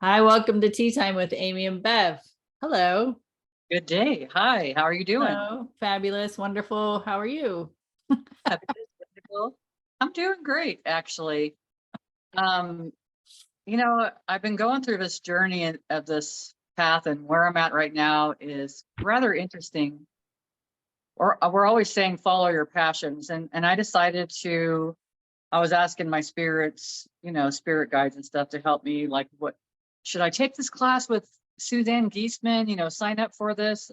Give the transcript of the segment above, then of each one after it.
Hi, welcome to Tea Time with Amy and Bev. Hello. Good day. Hi, how are you doing? Hello. Fabulous, wonderful. How are you? Fabulous, wonderful. I'm doing great, actually. Um, I've been going through this journey of this path, and where I'm at right now is rather interesting. Or we're always saying follow your passions, and I decided to. I was asking my spirits, spirit guides and stuff to help me. Like, what should I take this class with Suzanne Giesman? Sign up for this.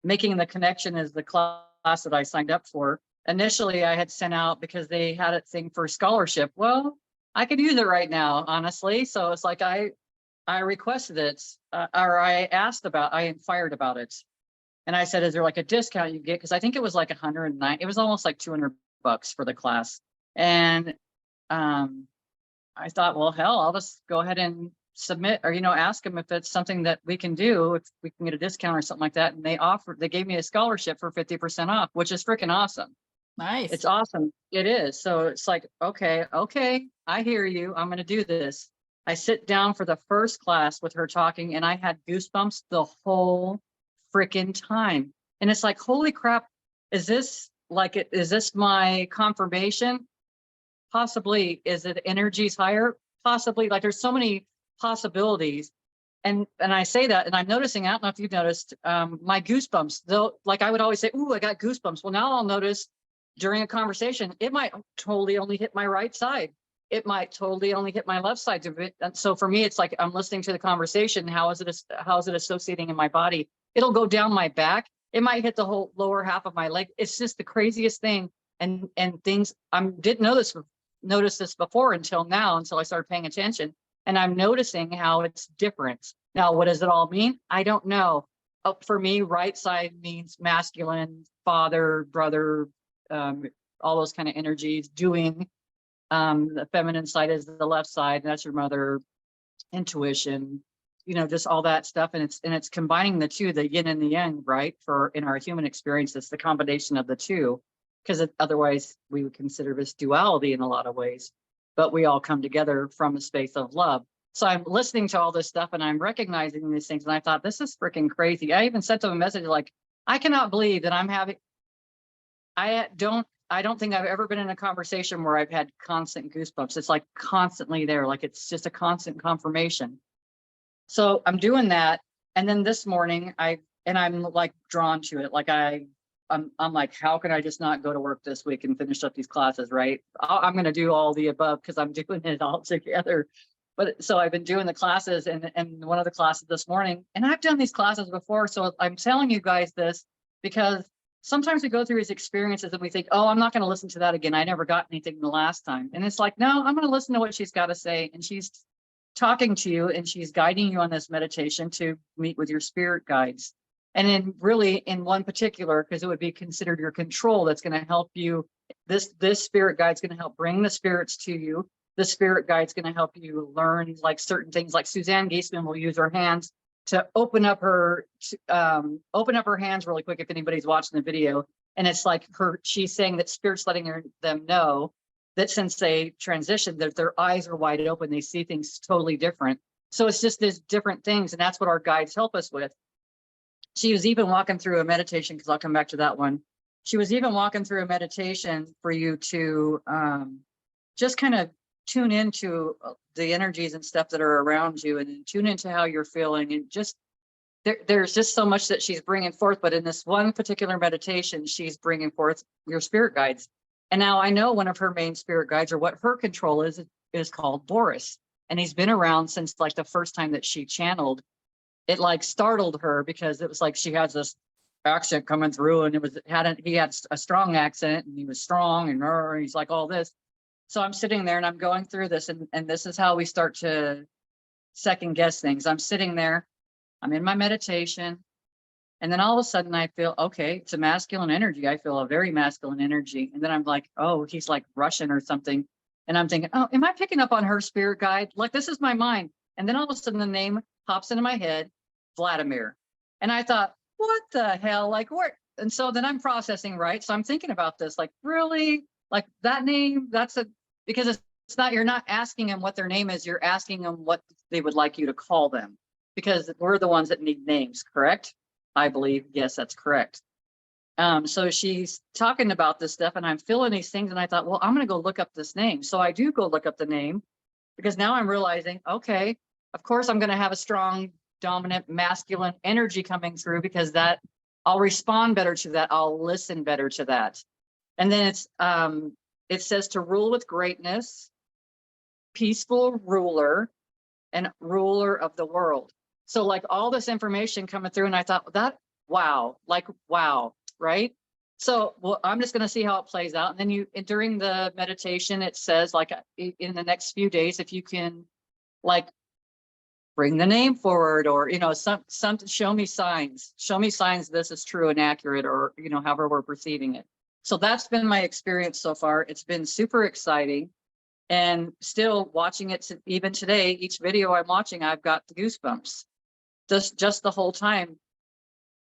Making the connection is the class that I signed up for. Initially, I had sent out because they had a thing for scholarship. Well, I could use it right now, honestly. So it's like I requested it, or I inquired about it, and I said, "Is there like a discount you get?" Because I think it was like 109. It was almost like $200 for the class, and um, I thought, well, hell, I'll just go ahead and submit or, ask them if it's something that we can do, if we can get a discount or something like that. And they gave me a scholarship for 50% off, which is freaking awesome. Nice. It's awesome. It is. So it's like, okay, I hear you. I'm going to do this. I sit down for the first class with her talking, and I had goosebumps the whole freaking time. And it's like, holy crap, is this my confirmation? Possibly. Is it energies higher? Possibly. Like, there's so many possibilities. And I say that, and I'm noticing, I don't know if you've noticed, my goosebumps, though, like I would always say, ooh, I got goosebumps. Well, now I'll notice during a conversation, it might totally only hit my right side. It might totally only hit my left side of it. And so for me, it's like I'm listening to the conversation. How is it associating in my body? It'll go down my back. It might hit the whole lower half of my leg. It's just the craziest thing. And things I didn't notice this before until now, until I started paying attention. And I'm noticing how it's different. Now, what does it all mean? I don't know. For me, right side means masculine, father, brother, all those kind of energies. Doing. The feminine side is the left side, and that's your mother, intuition, just all that stuff. And it's combining the two, the yin and the yang, right? For in our human experience, it's the combination of the two, because otherwise we would consider this duality in a lot of ways. But we all come together from a space of love. So I'm listening to all this stuff and I'm recognizing these things. And I thought, this is freaking crazy. I even sent them a message like, I cannot believe that I don't think I've ever been in a conversation where I've had constant goosebumps. It's like constantly there, like it's just a constant confirmation. So I'm doing that. And then this morning I'm like drawn to it. Like I'm like, how can I just not go to work this week and finish up these classes, right? I'm going to do all the above because I'm doing it all together. But so I've been doing the classes, and one of the classes this morning, and I've done these classes before. So I'm telling you guys this because sometimes we go through these experiences and we think, oh, I'm not going to listen to that again. I never got anything the last time. And it's like, no, I'm going to listen to what she's got to say. And she's talking to you and she's guiding you on this meditation to meet with your spirit guides. And in one particular, because it would be considered your control, that's going to help you. This spirit guide's going to help bring the spirits to you. The spirit guide's going to help you learn like certain things. Like Suzanne Giesman will use her hands to open up her hands really quick if anybody's watching the video. And it's like she's saying that spirit's letting them know that since they transition, that their eyes are wide open, they see things totally different. So it's just these different things, and that's what our guides help us with. She was even walking through a meditation, because I'll come back to that one. She was even walking through a meditation for you to just kind of tune into the energies and stuff that are around you, and tune into how you're feeling. And just there's just so much that she's bringing forth. But in this one particular meditation, she's bringing forth your spirit guides. And now I know one of her main spirit guides, or what her control is called Boris. And he's been around since like the first time that she channeled. It like startled her because it was like she has this accent coming through, and he had a strong accent, and he was strong, and he's like all this. So I'm sitting there and I'm going through this, and this is how we start to second guess things. I'm sitting there, I'm in my meditation, and then all of a sudden I feel, okay, it's a masculine energy. I feel a very masculine energy. And then I'm like, oh, he's like Russian or something. And I'm thinking, oh, am I picking up on her spirit guide? Like, this is my mind. And then all of a sudden the name pops into my head, Vladimir. And I thought, what the hell? Like, where? And so then I'm processing, right? So I'm thinking about this, like, really? Like that name, because it's not, you're not asking them what their name is. You're asking them what they would like you to call them, because we're the ones that need names, correct? I believe, yes, that's correct. So she's talking about this stuff and I'm feeling these things. And I thought, well, I'm going to go look up this name. So I do go look up the name, because now I'm realizing, okay, of course I'm going to have a strong, dominant, masculine energy coming through, because that I'll respond better to that. I'll listen better to that. And then it says to rule with greatness, peaceful ruler, and ruler of the world. So like all this information coming through, and I thought that, wow, like, wow, right? So, well, I'm just going to see how it plays out. And then during the meditation, it says like in the next few days, if you can like bring the name forward, or, some show me signs this is true and accurate, or, however we're perceiving it. So that's been my experience so far. It's been super exciting. And still watching it, even today, each video I'm watching, I've got the goosebumps just the whole time.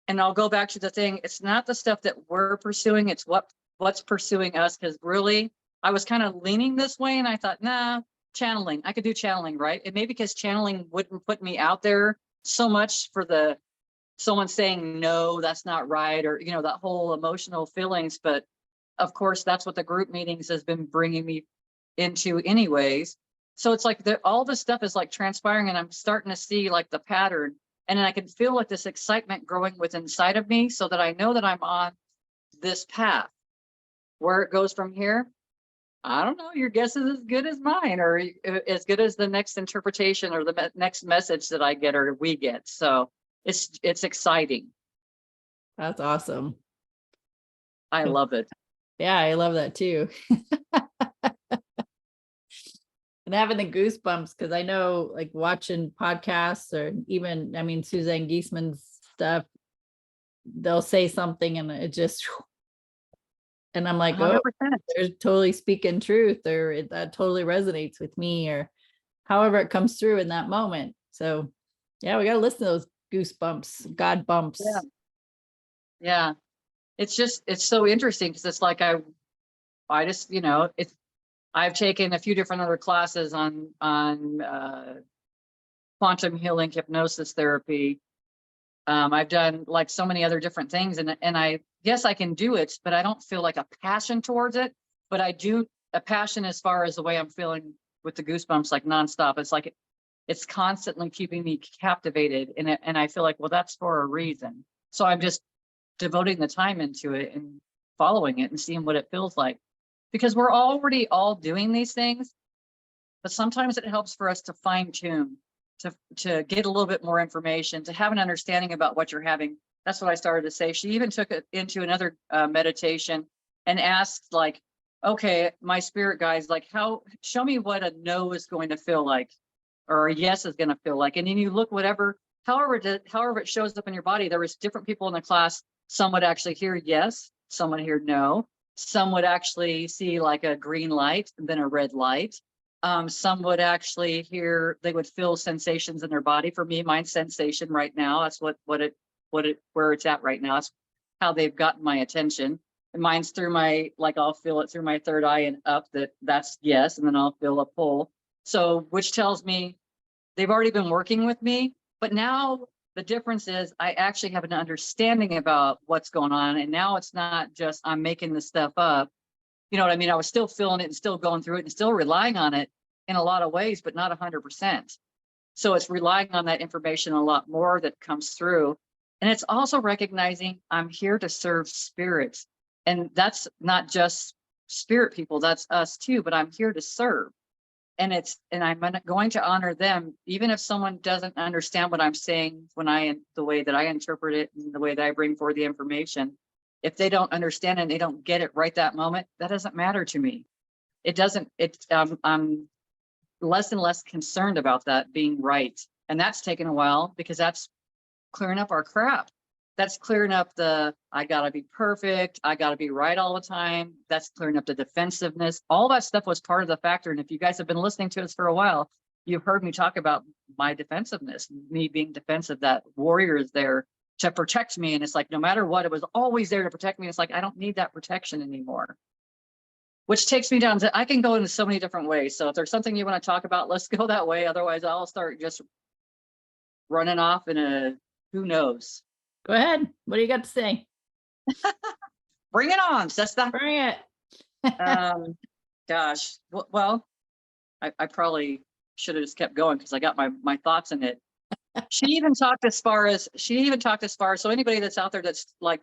And I'll go back to the thing. It's not the stuff that we're pursuing. It's what's pursuing us. Because really, I was kind of leaning this way, and I thought, nah, channeling. I could do channeling, right? And maybe because channeling wouldn't put me out there so much for someone saying, no, that's not right. Or, that whole emotional feelings. But of course, that's what the group meetings has been bringing me into anyways. So it's like all this stuff is like transpiring, and I'm starting to see like the pattern, and I can feel like this excitement growing within inside of me, so that I know that I'm on this path. Where it goes from here, I don't know. Your guess is as good as mine, or as good as the next interpretation or the next message that I get or we get. So it's exciting. That's awesome. I love it. Yeah, I love that too. And having the goosebumps, because I know like watching podcasts, or even, I mean, Suzanne Gieseman's stuff, they'll say something and it just, and I'm like, 100%. oh, they're totally speaking truth, or that totally resonates with me, or however it comes through in that moment. So yeah, we got to listen to those goosebumps, God bumps. Yeah. It's so interesting, because it's like I just, I've taken a few different other classes on quantum healing, hypnosis therapy. I've done like so many other different things, and I guess I can do it, but I don't feel like a passion towards it. But I do a passion as far as the way I'm feeling with the goosebumps, like nonstop. It's like it's constantly keeping me captivated, and I feel like, well, that's for a reason. So I'm just devoting the time into it and following it and seeing what it feels like. Because we're already all doing these things, but sometimes it helps for us to fine tune, to get a little bit more information, to have an understanding about what you're having. That's what I started to say. She even took it into another meditation and asked, like, okay, my spirit guides, like, show me what a no is going to feel like, or a yes is going to feel like. And then you look, however it shows up in your body. There was different people in the class. Some would actually hear yes, some would hear no. Some would actually see like a green light and then a red light. Some would actually they would feel sensations in their body. For me, mine's sensation right now. That's where it's at right now. That's how they've gotten my attention. And mine's through I'll feel it through my third eye and up, that's yes. And then I'll feel a pull. So, which tells me they've already been working with me, but now the difference is I actually have an understanding about what's going on. And now it's not just I'm making this stuff up. You know what I mean? I was still feeling it and still going through it and still relying on it in a lot of ways, but not 100%. So it's relying on that information a lot more that comes through. And it's also recognizing I'm here to serve spirits. And that's not just spirit people, that's us too, but I'm here to serve. And I'm going to honor them, even if someone doesn't understand what I'm saying the way that I interpret it and the way that I bring forward the information. If they don't understand and they don't get it right that moment, that doesn't matter to me. It doesn't, I'm less and less concerned about that being right. And that's taken a while, because that's clearing up our crap. That's clearing up I gotta be perfect. I gotta be right all the time. That's clearing up the defensiveness. All that stuff was part of the factor. And if you guys have been listening to us for a while, you've heard me talk about my defensiveness, me being defensive, that warrior is there to protect me. And it's like, no matter what, it was always there to protect me. It's like, I don't need that protection anymore. which takes me down to, I can go into so many different ways. So if there's something you want to talk about, let's go that way. Otherwise, I'll start just running off in a, who knows? Go ahead. What do you got to say? Bring it on, sister. Bring it. Gosh, well, I probably should have just kept going because I got my thoughts in it. She even talked as far as, so anybody that's out there that's like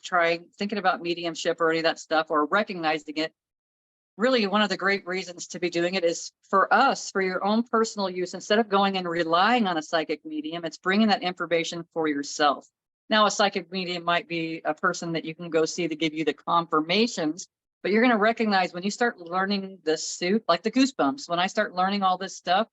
thinking about mediumship or any of that stuff or recognizing it, really one of the great reasons to be doing it is for us, for your own personal use. Instead of going and relying on a psychic medium, it's bringing that information for yourself. Now, a psychic medium might be a person that you can go see to give you the confirmations, but you're going to recognize when you start learning this suit, like the goosebumps, when I start learning all this stuff,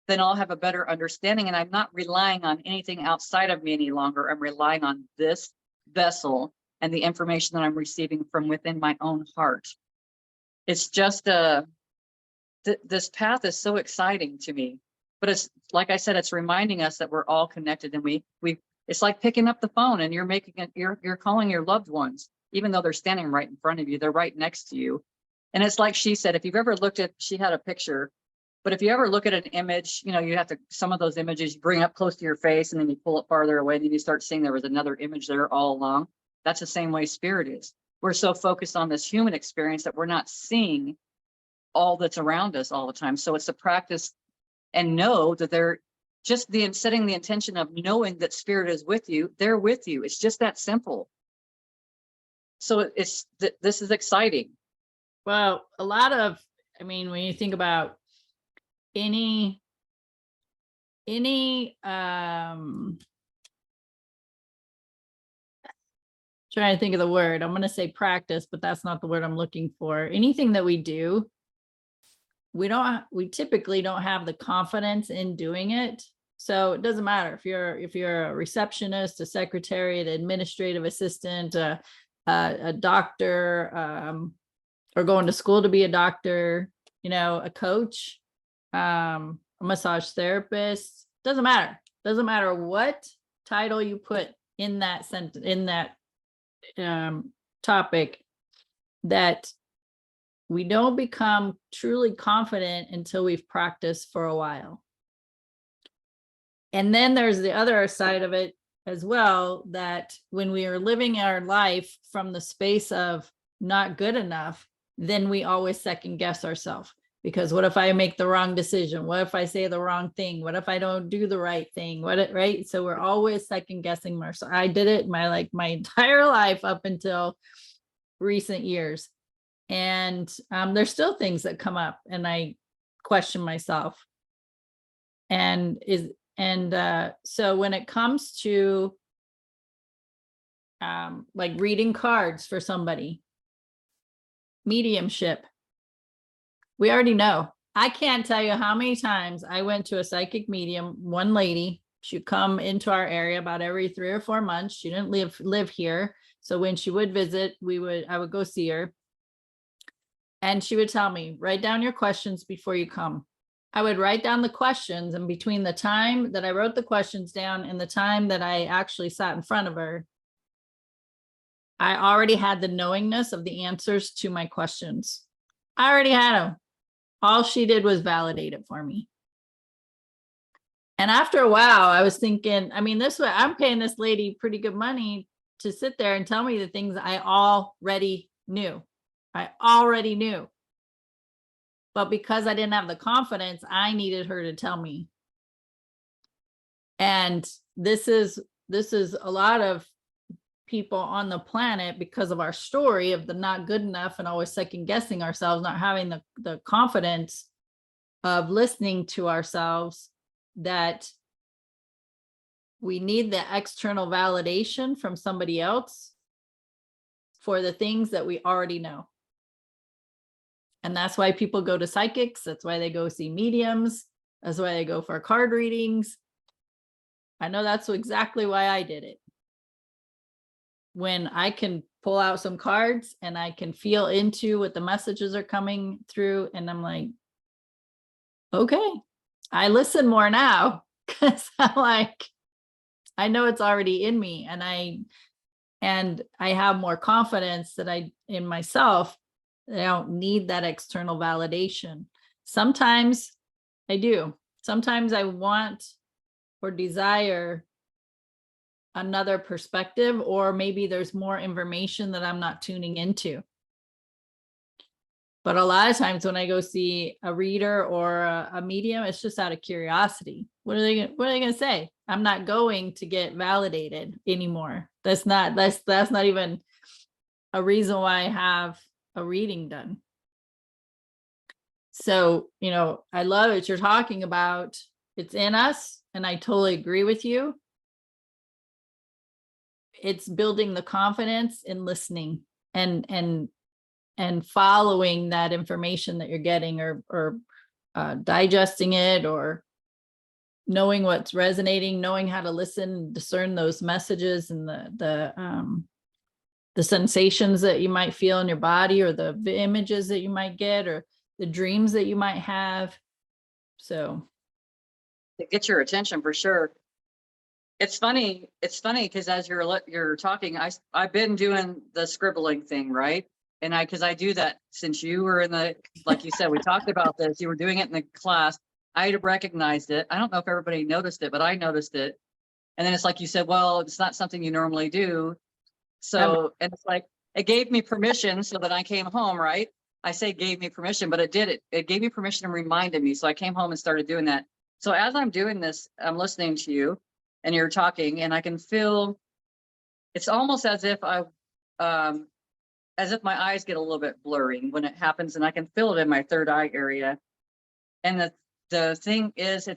then I'll have a better understanding. And I'm not relying on anything outside of me any longer. I'm relying on this vessel and the information that I'm receiving from within my own heart. It's just this path is so exciting to me, but it's like I said, it's reminding us that we're all connected, and we it's like picking up the phone and you're making it, you're calling your loved ones, even though they're standing right in front of you, they're right next to you. And it's like she said, if you've ever looked at, she had a picture, but if you ever look at an image, you know, you have to, some of those images you bring up close to your face and then you pull it farther away and then you start seeing there was another image there all along. That's the same way spirit is. We're so focused on this human experience that we're not seeing all that's around us all the time. So it's a practice and know that they're just setting the intention of knowing that spirit is with you. They're with you. It's just that simple. So this is exciting. Well, a lot of, I mean, when you think about any trying to think of the word, I'm going to say practice, but that's not the word I'm looking for. Anything that we do, we typically don't have the confidence in doing it. So it doesn't matter if you're a receptionist, a secretary, an administrative assistant, a doctor, or going to school to be a doctor, you know, a coach, a massage therapist. Doesn't matter what title you put in that sentence, in that topic, that we don't become truly confident until we've practiced for a while. And then there's the other side of it as well, that when we are living our life from the space of not good enough, then we always second guess ourselves. Because what if I make the wrong decision? What if I say the wrong thing? What if I don't do the right thing? Right? So we're always second guessing ourselves. I did it my entire life up until recent years. And there's still things that come up and I question myself. So when it comes to like reading cards for somebody, mediumship, we already know. I can't tell you how many times I went to a psychic medium. One lady, she'd come into our area about every 3 or 4 months. She didn't live here. So when she would visit, I would go see her. And she would tell me, write down your questions before you come. I would write down the questions, and between the time that I wrote the questions down and the time that I actually sat in front of her, I already had the knowingness of the answers to my questions. I already had them. All she did was validate it for me. And after a while, I was thinking, I mean, this way, I'm paying this lady pretty good money to sit there and tell me the things I already knew. But because I didn't have the confidence, I needed her to tell me. And this is a lot of people on the planet, because of our story of the not good enough and always second guessing ourselves, not having the confidence of listening to ourselves, that we need the external validation from somebody else for the things that we already know. And that's why people go to psychics. That's why they go see mediums. That's why they go for card readings. I know that's exactly why I did it. When I can pull out some cards and I can feel into what the messages are coming through, and I'm like, okay, I listen more now, because I'm like, I know it's already in me, and I have more confidence in myself I don't need that external validation. Sometimes I do. Sometimes I want or desire another perspective, or maybe there's more information that I'm not tuning into. But a lot of times when I go see a reader or a medium, it's just out of curiosity. What are they going to say? I'm not going to get validated anymore. That's not even a reason why I have a reading done. So, I love what you're talking about. It's in us, and I totally agree with you. It's building the confidence in listening and following that information that you're getting, or digesting it, or knowing what's resonating, knowing how to listen, discern those messages, and the sensations that you might feel in your body, or the images that you might get, or the dreams that you might have. So To get your attention for sure. It's funny because as you're talking, I've been doing the scribbling thing, right? And because I do that since you were like you said, we talked about this, you were doing it in the class. I recognized it. I don't know if everybody noticed it, but I noticed it. And then it's like you said, well, it's not something you normally do. So, and it's like, it gave me permission so that I came home, right? I say gave me permission, but it did it. It gave me permission and reminded me. So I came home and started doing that. So as I'm doing this, I'm listening to you and you're talking, and I can feel, it's almost as if as if my eyes get a little bit blurry when it happens, and I can feel it in my third eye area. And the thing is,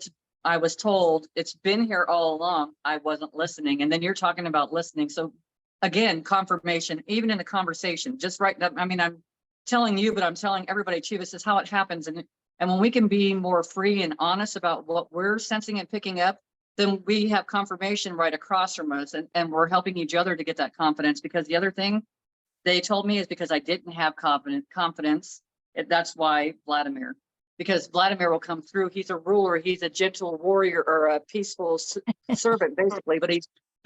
I was told it's been here all along. I wasn't listening. And then you're talking about listening. So again, confirmation, even in the conversation, just right now. I mean, I'm telling you, but I'm telling everybody too, this is how it happens. And when we can be more free and honest about what we're sensing and picking up, then we have confirmation right across from us, and we're helping each other to get that confidence. Because the other thing they told me is because I didn't have confidence. That's why Vladimir, because Vladimir will come through. He's a ruler. He's a gentle warrior, or a peaceful servant, basically. But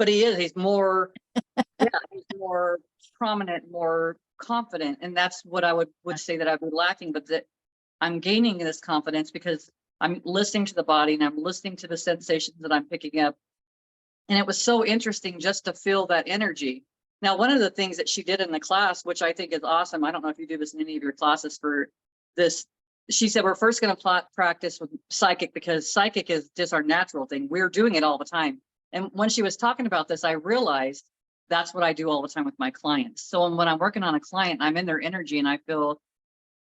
he's more, yeah, he's more prominent, more confident. And that's what I would say that I've been lacking, but that I'm gaining this confidence because I'm listening to the body and I'm listening to the sensations that I'm picking up. And it was so interesting just to feel that energy. Now, one of the things that she did in the class, which I think is awesome, I don't know if you do this in any of your classes for this, she said, we're first going to practice with psychic, because psychic is just our natural thing. We're doing it all the time. And when she was talking about this, I realized that's what I do all the time with my clients. So when I'm working on a client, I'm in their energy and I feel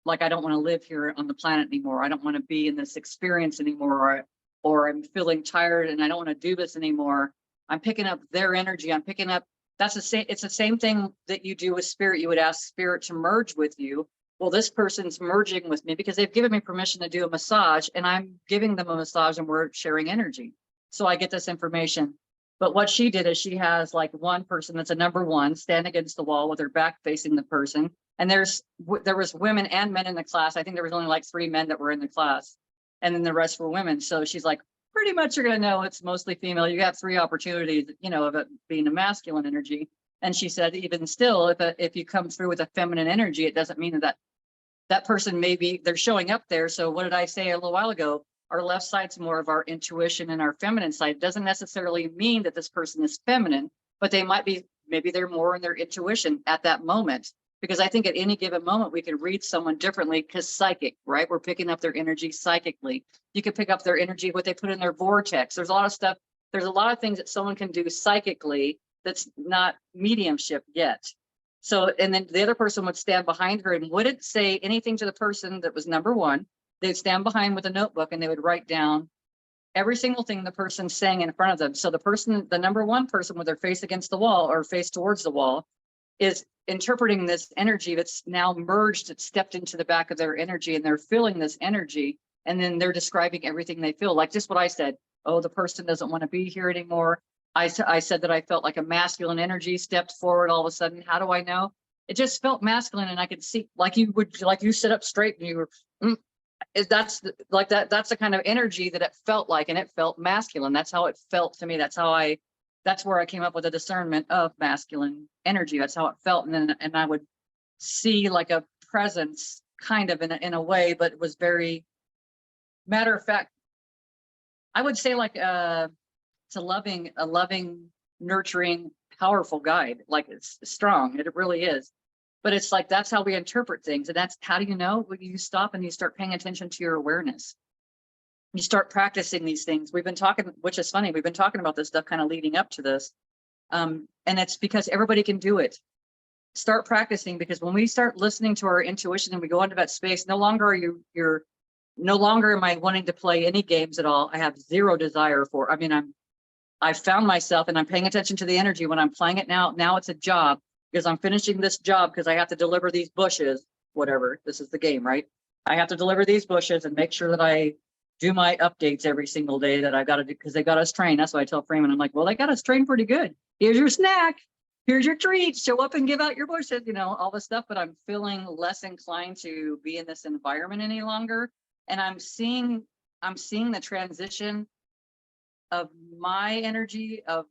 like I don't want to live here on the planet anymore. I don't want to be in this experience anymore, or I'm feeling tired and I don't want to do this anymore. I'm picking up their energy. I'm picking up, that's the same. It's the same thing that you do with spirit. You would ask spirit to merge with you. Well, this person's merging with me because they've given me permission to do a massage, and I'm giving them a massage and we're sharing energy. So I get this information. But what she did is she has like one person that's a number one stand against the wall with her back facing the person. And there was women and men in the class. I think there was only like 3 men that were in the class, and then the rest were women. So she's like, pretty much you're going to know it's mostly female. You have 3 opportunities, of it being a masculine energy. And she said, even still, if you come through with a feminine energy, it doesn't mean that person, maybe they're showing up there. So what did I say a little while ago? Our left side's more of our intuition, and our feminine side doesn't necessarily mean that this person is feminine, but they might be, maybe they're more in their intuition at that moment. Because I think at any given moment, we can read someone differently, because psychic, right? We're picking up their energy psychically. You can pick up their energy, what they put in their vortex. There's a lot of stuff. There's a lot of things that someone can do psychically that's not mediumship yet. So, and then the other person would stand behind her and wouldn't say anything to the person that was number one. They'd stand behind with a notebook and they would write down every single thing the person's saying in front of them. So the number one person with their face against the wall or face towards the wall is interpreting this energy that's now merged, it's stepped into the back of their energy, and they're feeling this energy. And then they're describing everything they feel, like just what I said. Oh, the person doesn't want to be here anymore. I said that I felt like a masculine energy stepped forward all of a sudden. How do I know? It just felt masculine, and I could see, like you sit up straight and you were, that's the kind of energy that it felt like, and it felt masculine. That's how it felt to me. That's where I came up with a discernment of masculine energy. That's how it felt. And I would see like a presence, kind of in a way, but it was very matter of fact. I would say like it's a loving, nurturing, powerful guide. Like it's strong, it really is. But it's like that's how we interpret things, and that's how do you know? When you stop and you start paying attention to your awareness. You start practicing these things. We've been talking, which is funny, we've been talking about this stuff kind of leading up to this. And it's because everybody can do it. Start practicing, because when we start listening to our intuition and we go into that space, no longer are you're no longer am I wanting to play any games at all. I have zero desire for, I've found myself and I'm paying attention to the energy when I'm playing it now. Now it's a job because I'm finishing this job because I have to deliver these bushes, whatever. This is the game, right? I have to deliver these bushes and make sure that I do my updates every single day that I've got to do, because they got us trained. That's why I tell Freeman, I'm like, well, they got us trained pretty good. Here's your snack. Here's your treat. Show up and give out your bushes, all this stuff. But I'm feeling less inclined to be in this environment any longer. And I'm seeing the transition of my energy, of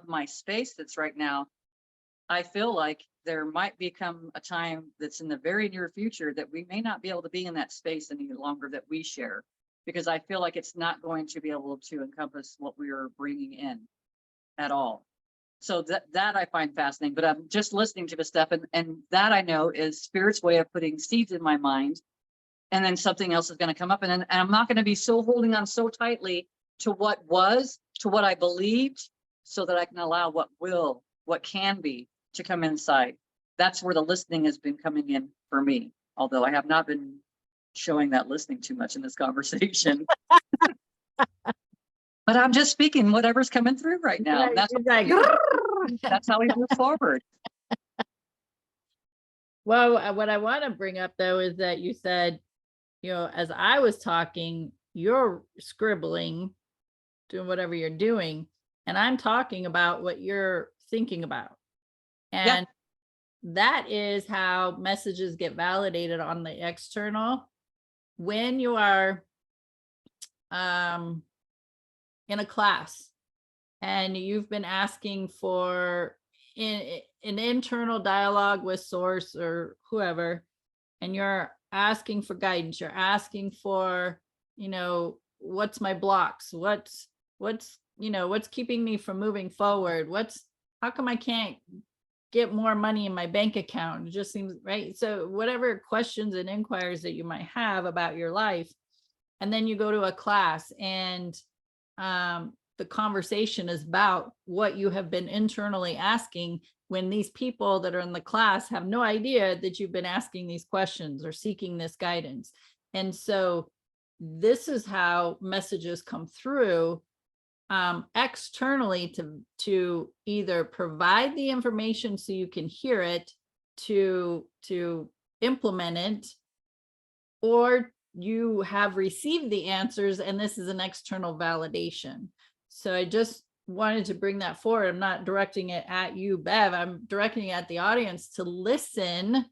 my space that's right now. I feel like there might become a time that's in the very near future that we may not be able to be in that space any longer that we share, because I feel like it's not going to be able to encompass what we are bringing in at all. So that I find fascinating, but I'm just listening to the stuff, and that I know is Spirit's way of putting seeds in my mind, and then something else is going to come up, and I'm not going to be so holding on so tightly to what was, to what I believed, so that I can allow what can be to come inside. That's where the listening has been coming in for me, although I have not been showing that listening too much in this conversation. But I'm just speaking whatever's coming through right now. That's how we move forward. Well, what I want to bring up though is that you said, as I was talking, you're scribbling, doing whatever you're doing, and I'm talking about what you're thinking about. And that is how messages get validated on the external. When you are in a class and you've been asking for an internal dialogue with source or whoever, and you're asking for guidance, you're asking for, what's my blocks, what's keeping me from moving forward, how come I can't get more money in my bank account? It just seems right. So whatever questions and inquiries that you might have about your life, and then you go to a class and the conversation is about what you have been internally asking, when these people that are in the class have no idea that you've been asking these questions or seeking this guidance. And so this is how messages come through externally to either provide the information so you can hear it, to implement it, or you have received the answers and this is an external validation. So I just wanted to bring that forward. I'm not directing it at you, Bev. I'm directing it at the audience to listen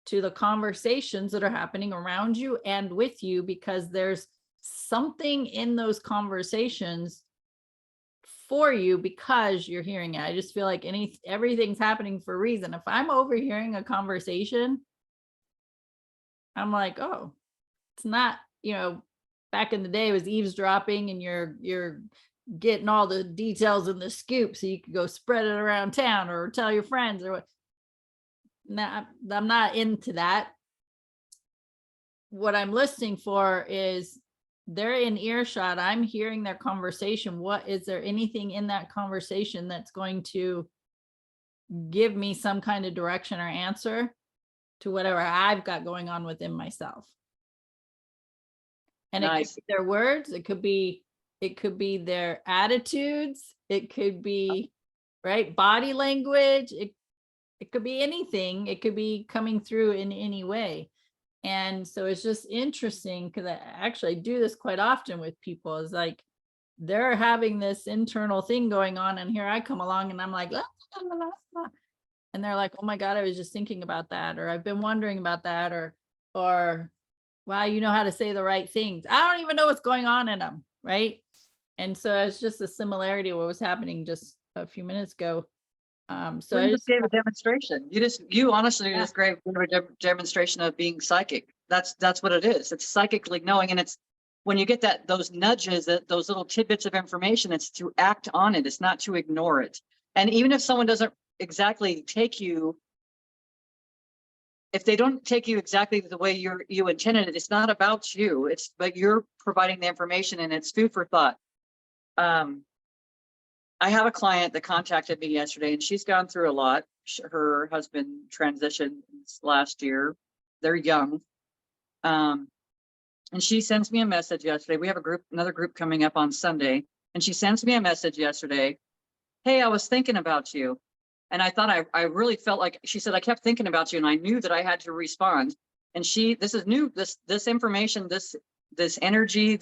to the conversations that are happening around you and with you, because there's something in those conversations for you because you're hearing it. I just feel like everything's happening for a reason. If I'm overhearing a conversation, I'm like, oh, it's not, back in the day it was eavesdropping and you're getting all the details in the scoop so you could go spread it around town or tell your friends or what. Now, I'm not into that. What I'm listening for is they're in earshot. I'm hearing their conversation. Is there anything in that conversation that's going to give me some kind of direction or answer to whatever I've got going on within myself? And nice. It could be their words, it could be their attitudes, it could be right body language, it could be anything, it could be coming through in any way. And so it's just interesting because I actually do this quite often with people. Is like they're having this internal thing going on, and here I come along and I'm like, la, la, la, la. And they're like, oh my God, I was just thinking about that, or I've been wondering about that, or wow, you know how to say the right things. I don't even know what's going on in them, right? And so it's just a similarity of what was happening just a few minutes ago. So You I just just, gave a demonstration. You honestly yeah. just gave a demonstration of being psychic. That's what it is. It's psychically knowing, and it's when you get those nudges, those little tidbits of information, it's to act on it. It's not to ignore it. And even if someone doesn't exactly take you, if they don't take you exactly the way you intended it, it's not about you. But you're providing the information, and it's food for thought. I have a client that contacted me yesterday, and she's gone through a lot. Her husband transitioned last year. They're young. And she sends me a message yesterday. We have another group coming up on Sunday. And she sends me a message yesterday. Hey, I was thinking about you. And I thought I really felt like, she said, I kept thinking about you, and I knew that I had to respond. And this is new, this information, this energy,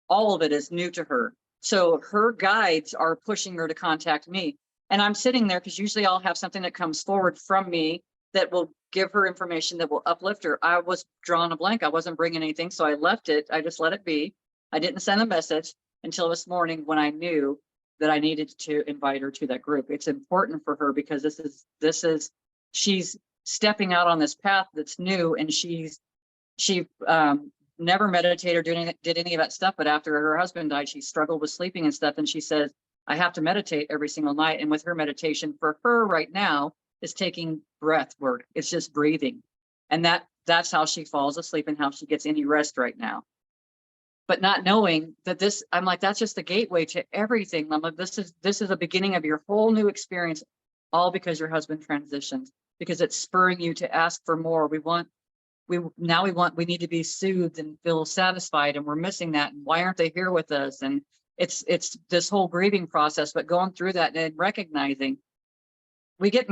all of it is new to her. So her guides are pushing her to contact me. And I'm sitting there because usually I'll have something that comes forward from me that will give her information that will uplift her. I was drawing a blank. I wasn't bringing anything. So I left it. I just let it be. I didn't send a message until this morning when I knew that I needed to invite her to that group. It's important for her because she's stepping out on this path that's new, and she never meditated or did any of that stuff. But after her husband died, she struggled with sleeping and stuff. And she says, I have to meditate every single night. And with her meditation for her right now is taking breath work. It's just breathing. And that's how she falls asleep and how she gets any rest right now. But not knowing that I'm like, that's just the gateway to everything. I'm like, this is the beginning of your whole new experience, all because your husband transitioned, because it's spurring you to ask for more. We need to be soothed and feel satisfied, and we're missing that. And why aren't they here with us? And it's this whole grieving process, but going through that and recognizing we're getting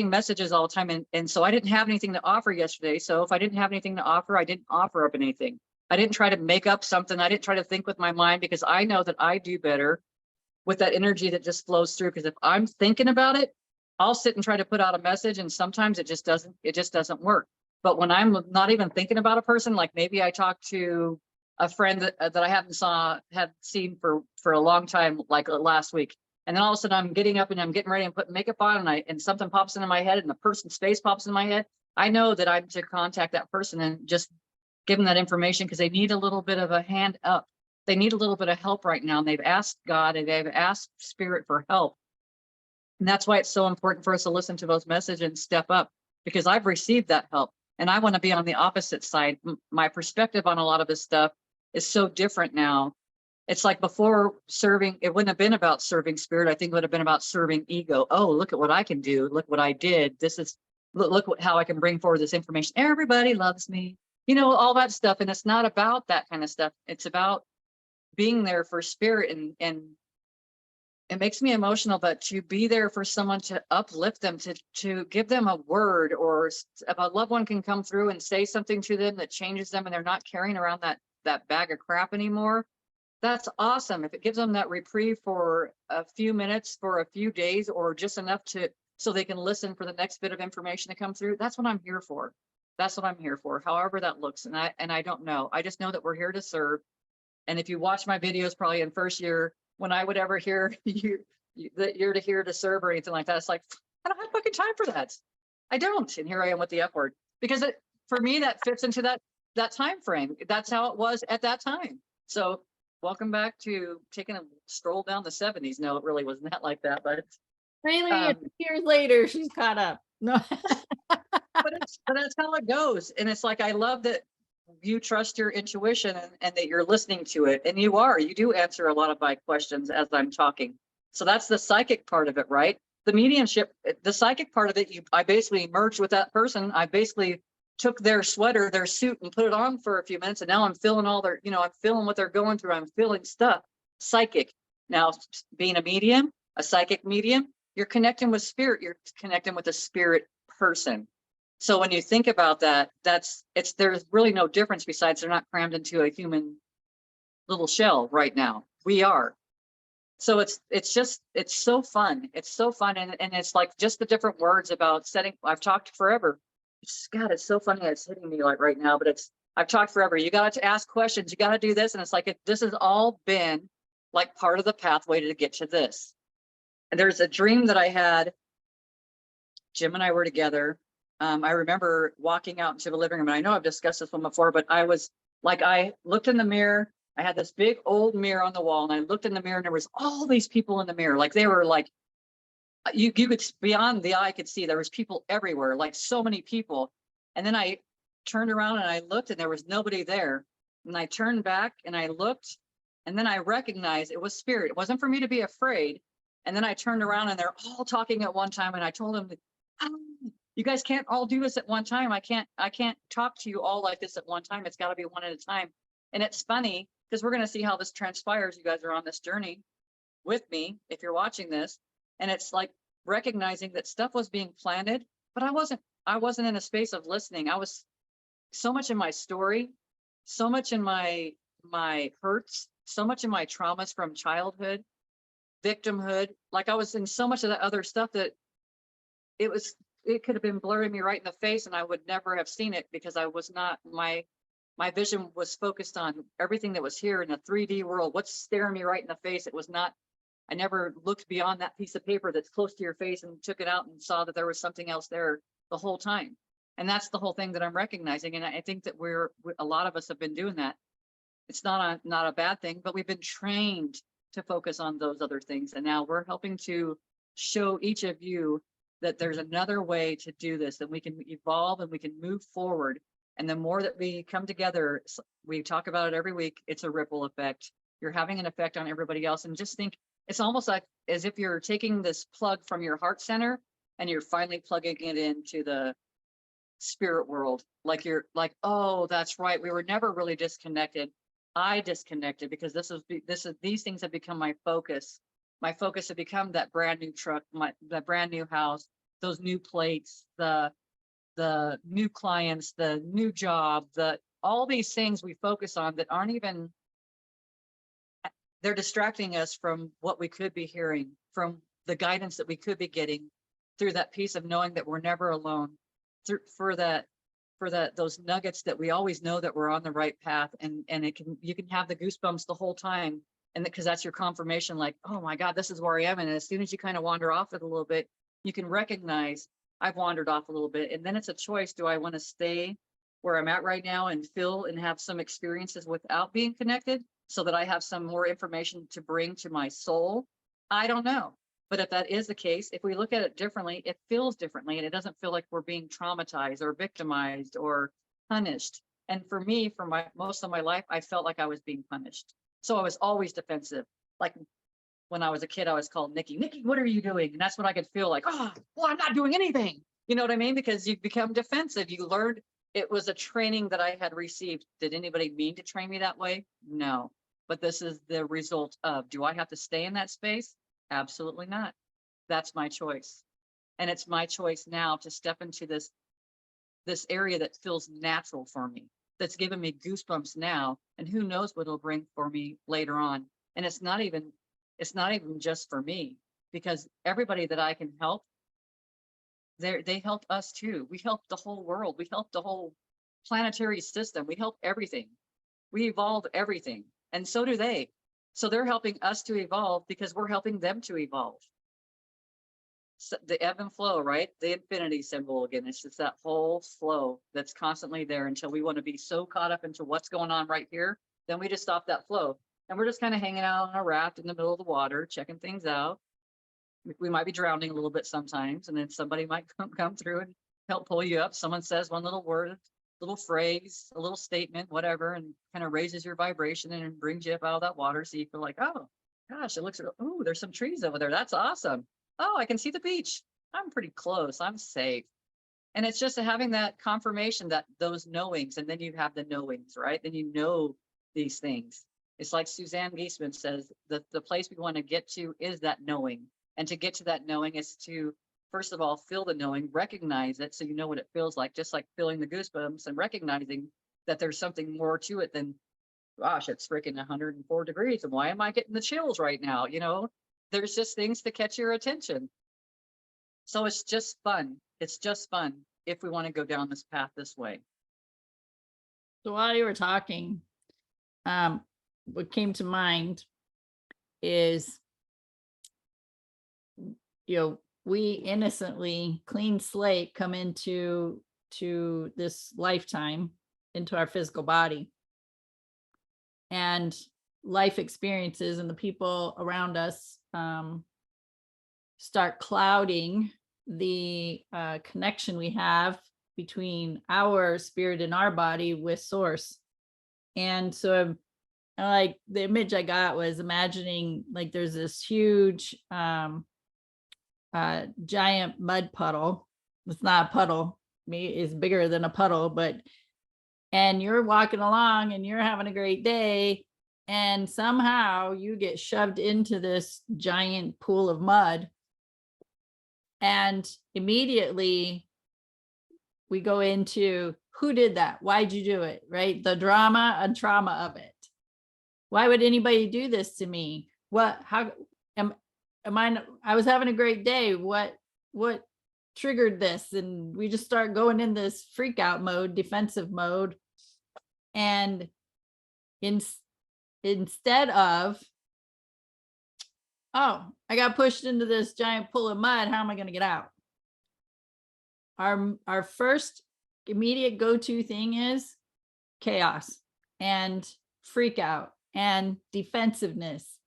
messages all the time. And so I didn't have anything to offer yesterday. So if I didn't have anything to offer, I didn't offer up anything. I didn't try to make up something. I didn't try to think with my mind, because I know that I do better with that energy that just flows through. Because if I'm thinking about it, I'll sit and try to put out a message, and sometimes it just doesn't work. But when I'm not even thinking about a person, like maybe I talked to a friend that I had seen for a long time, like last week. And then all of a sudden I'm getting up and I'm getting ready and putting makeup on, and something pops into my head, and the person's face pops in my head. I know that I'm to contact that person and just give them that information, because they need a little bit of a hand up. They need a little bit of help right now. And they've asked God, and they've asked Spirit for help. And that's why it's so important for us to listen to those messages and step up, because I've received that help. And I want to be on the opposite side. My perspective on a lot of this stuff is so different now. It's like before serving, it wouldn't have been about serving Spirit. I think it would have been about serving ego. Oh, look at what I can do. Look what I did. Look how I can bring forward this information. Everybody loves me. All that stuff. And it's not about that kind of stuff. It's about being there for Spirit, and it makes me emotional, but to be there for someone, to uplift them, to give them a word, or if a loved one can come through and say something to them that changes them, and they're not carrying around that bag of crap anymore. That's awesome. If it gives them that reprieve for a few minutes, for a few days, or just enough so they can listen for the next bit of information to come through. That's what I'm here for. That's what I'm here for. However that looks. And I don't know. I just know that we're here to serve. And if you watch my videos, probably in first year, when I would ever hear that you're here to serve or anything like that, it's like, I don't have fucking time for that. I don't. And here I am with the F word, because for me, that fits into that time frame. That's how it was at that time. So welcome back to taking a stroll down the 70s. No, it really wasn't that like that, but Really, years later, she's caught up. No. but that's how it goes. And it's like, I love that you trust your intuition, and that you're listening to it. And you do answer a lot of my questions as I'm talking. So that's the psychic part of it, right? The mediumship, the psychic part of it, I basically merged with that person. I basically took their sweater, their suit, and put it on for a few minutes. And now I'm feeling I'm feeling what they're going through. I'm feeling stuff. Psychic. Now, being a psychic medium, you're connecting with Spirit. You're connecting with a spirit person. So when you think about that, there's really no difference, besides they're not crammed into a human little shell right now. We are. So it's so fun. It's so fun. And it's like just the different words about setting. I've talked forever. God, it's so funny. It's hitting me like right now, but I've talked forever. You got to ask questions. You got to do this. And it's like, this has all been like part of the pathway to get to this. there's a dream that I had. Jim and I were together. I remember walking out into the living room, and I know I've discussed this one before, but I was like, I looked in the mirror. I had this big old mirror on the wall, and I looked in the mirror, and there was all these people in the mirror. Like they were like, you could, beyond the eye could see, there was people everywhere, like so many people. And then I turned around and I looked, and there was nobody there. And I turned back and I looked, and then I recognized it was spirit. It wasn't for me to be afraid. And then I turned around and they're all talking at one time. And I told them, "Oh, you guys can't all do this at one time. I can't talk to you all like this at one time. It's got to be one at a time." And it's funny because we're going to see how this transpires. You guys are on this journey with me if you're watching this. And it's like recognizing that stuff was being planted, but I wasn't in a space of listening. I was so much in my story, so much in my hurts, so much in my traumas from childhood, victimhood. Like I was in so much of that other stuff that it could have been blurring me right in the face, and I would never have seen it because I was not, my vision was focused on everything that was here in the 3D world. What's staring me right in the face? It was not, I never looked beyond that piece of paper that's close to your face and took it out and saw that there was something else there the whole time. And that's the whole thing that I'm recognizing. And I think that a lot of us have been doing that. It's not a bad thing, but we've been trained to focus on those other things. And now we're helping to show each of you that there's another way to do this, that we can evolve and we can move forward. And the more that we come together, we talk about it every week, it's a ripple effect. You're having an effect on everybody else. And just think, it's almost like as if you're taking this plug from your heart center and you're finally plugging it into the spirit world. Like you're like, oh, that's right. We were never really disconnected. I disconnected because these things have become my focus. My focus had become that brand new truck, that brand new house, those new plates, the new clients, the new job, all these things we focus on that aren't even, they're distracting us from what we could be hearing, from the guidance that we could be getting through that piece of knowing that we're never alone, for those nuggets that we always know that we're on the right path. And you can have the goosebumps the whole time. And because that's your confirmation, like, oh my God, this is where I am. And as soon as you kind of wander off it a little bit, you can recognize I've wandered off a little bit. And then it's a choice. Do I want to stay where I'm at right now and feel and have some experiences without being connected so that I have some more information to bring to my soul? I don't know. But if that is the case, if we look at it differently, it feels differently, and it doesn't feel like we're being traumatized or victimized or punished. And for me, for most of my life, I felt like I was being punished. So I was always defensive. Like when I was a kid, I was called Nikki. Nikki, what are you doing? And that's when I could feel like, oh, well, I'm not doing anything. You know what I mean? Because you become defensive. You learned, it was a training that I had received. Did anybody mean to train me that way? No. But this is the result of, do I have to stay in that space? Absolutely not. That's my choice. And it's my choice now to step into this area that feels natural for me, that's given me goosebumps now. And who knows what it'll bring for me later on. And it's not even just for me, because everybody that I can help, they help us too. We help the whole world. We help the whole planetary system. We help everything. We evolve everything. And so do they. So they're helping us to evolve because we're helping them to evolve. So the ebb and flow, right? The infinity symbol again. It's just that whole flow that's constantly there until we want to be so caught up into what's going on right here. Then we just stop that flow. And we're just kind of hanging out on a raft in the middle of the water, checking things out. We might be drowning a little bit sometimes. And then somebody might come through and help pull you up. Someone says one little word, little phrase, a little statement, whatever, and kind of raises your vibration and brings you up out of that water. So you feel like, oh gosh, it looks, oh, there's some trees over there. That's awesome. Oh, I can see the beach. I'm pretty close. I'm safe. And it's just having that confirmation, that those knowings, and then you have the knowings, right? Then you know these things. It's like Suzanne Giesemann says, the place we want to get to is that knowing. And to get to that knowing is to, first of all, feel the knowing, recognize it so you know what it feels like, just like feeling the goosebumps and recognizing that there's something more to it than, gosh, it's freaking 104 degrees. And why am I getting the chills right now? You know, there's just things to catch your attention. So it's just fun. It's just fun if we want to go down this path this way. So while you were talking, what came to mind is we innocently, clean slate, come into this lifetime, into our physical body, and life experiences and the people around us start clouding the connection we have between our spirit and our body with source. And so like the image I got was imagining like there's this huge giant mud puddle. It's not a puddle, it's bigger than a puddle, and you're walking along and you're having a great day, and somehow you get shoved into this giant pool of mud, and immediately we go into who did that, why'd you do it, right? The drama and trauma of it. Why would anybody do this to me? How am I was having a great day, what triggered this? And we just start going in this freak out mode, defensive mode. And instead of, oh, I got pushed into this giant pool of mud, how am I going to get out? Our first immediate go-to thing is chaos and freak out and defensiveness.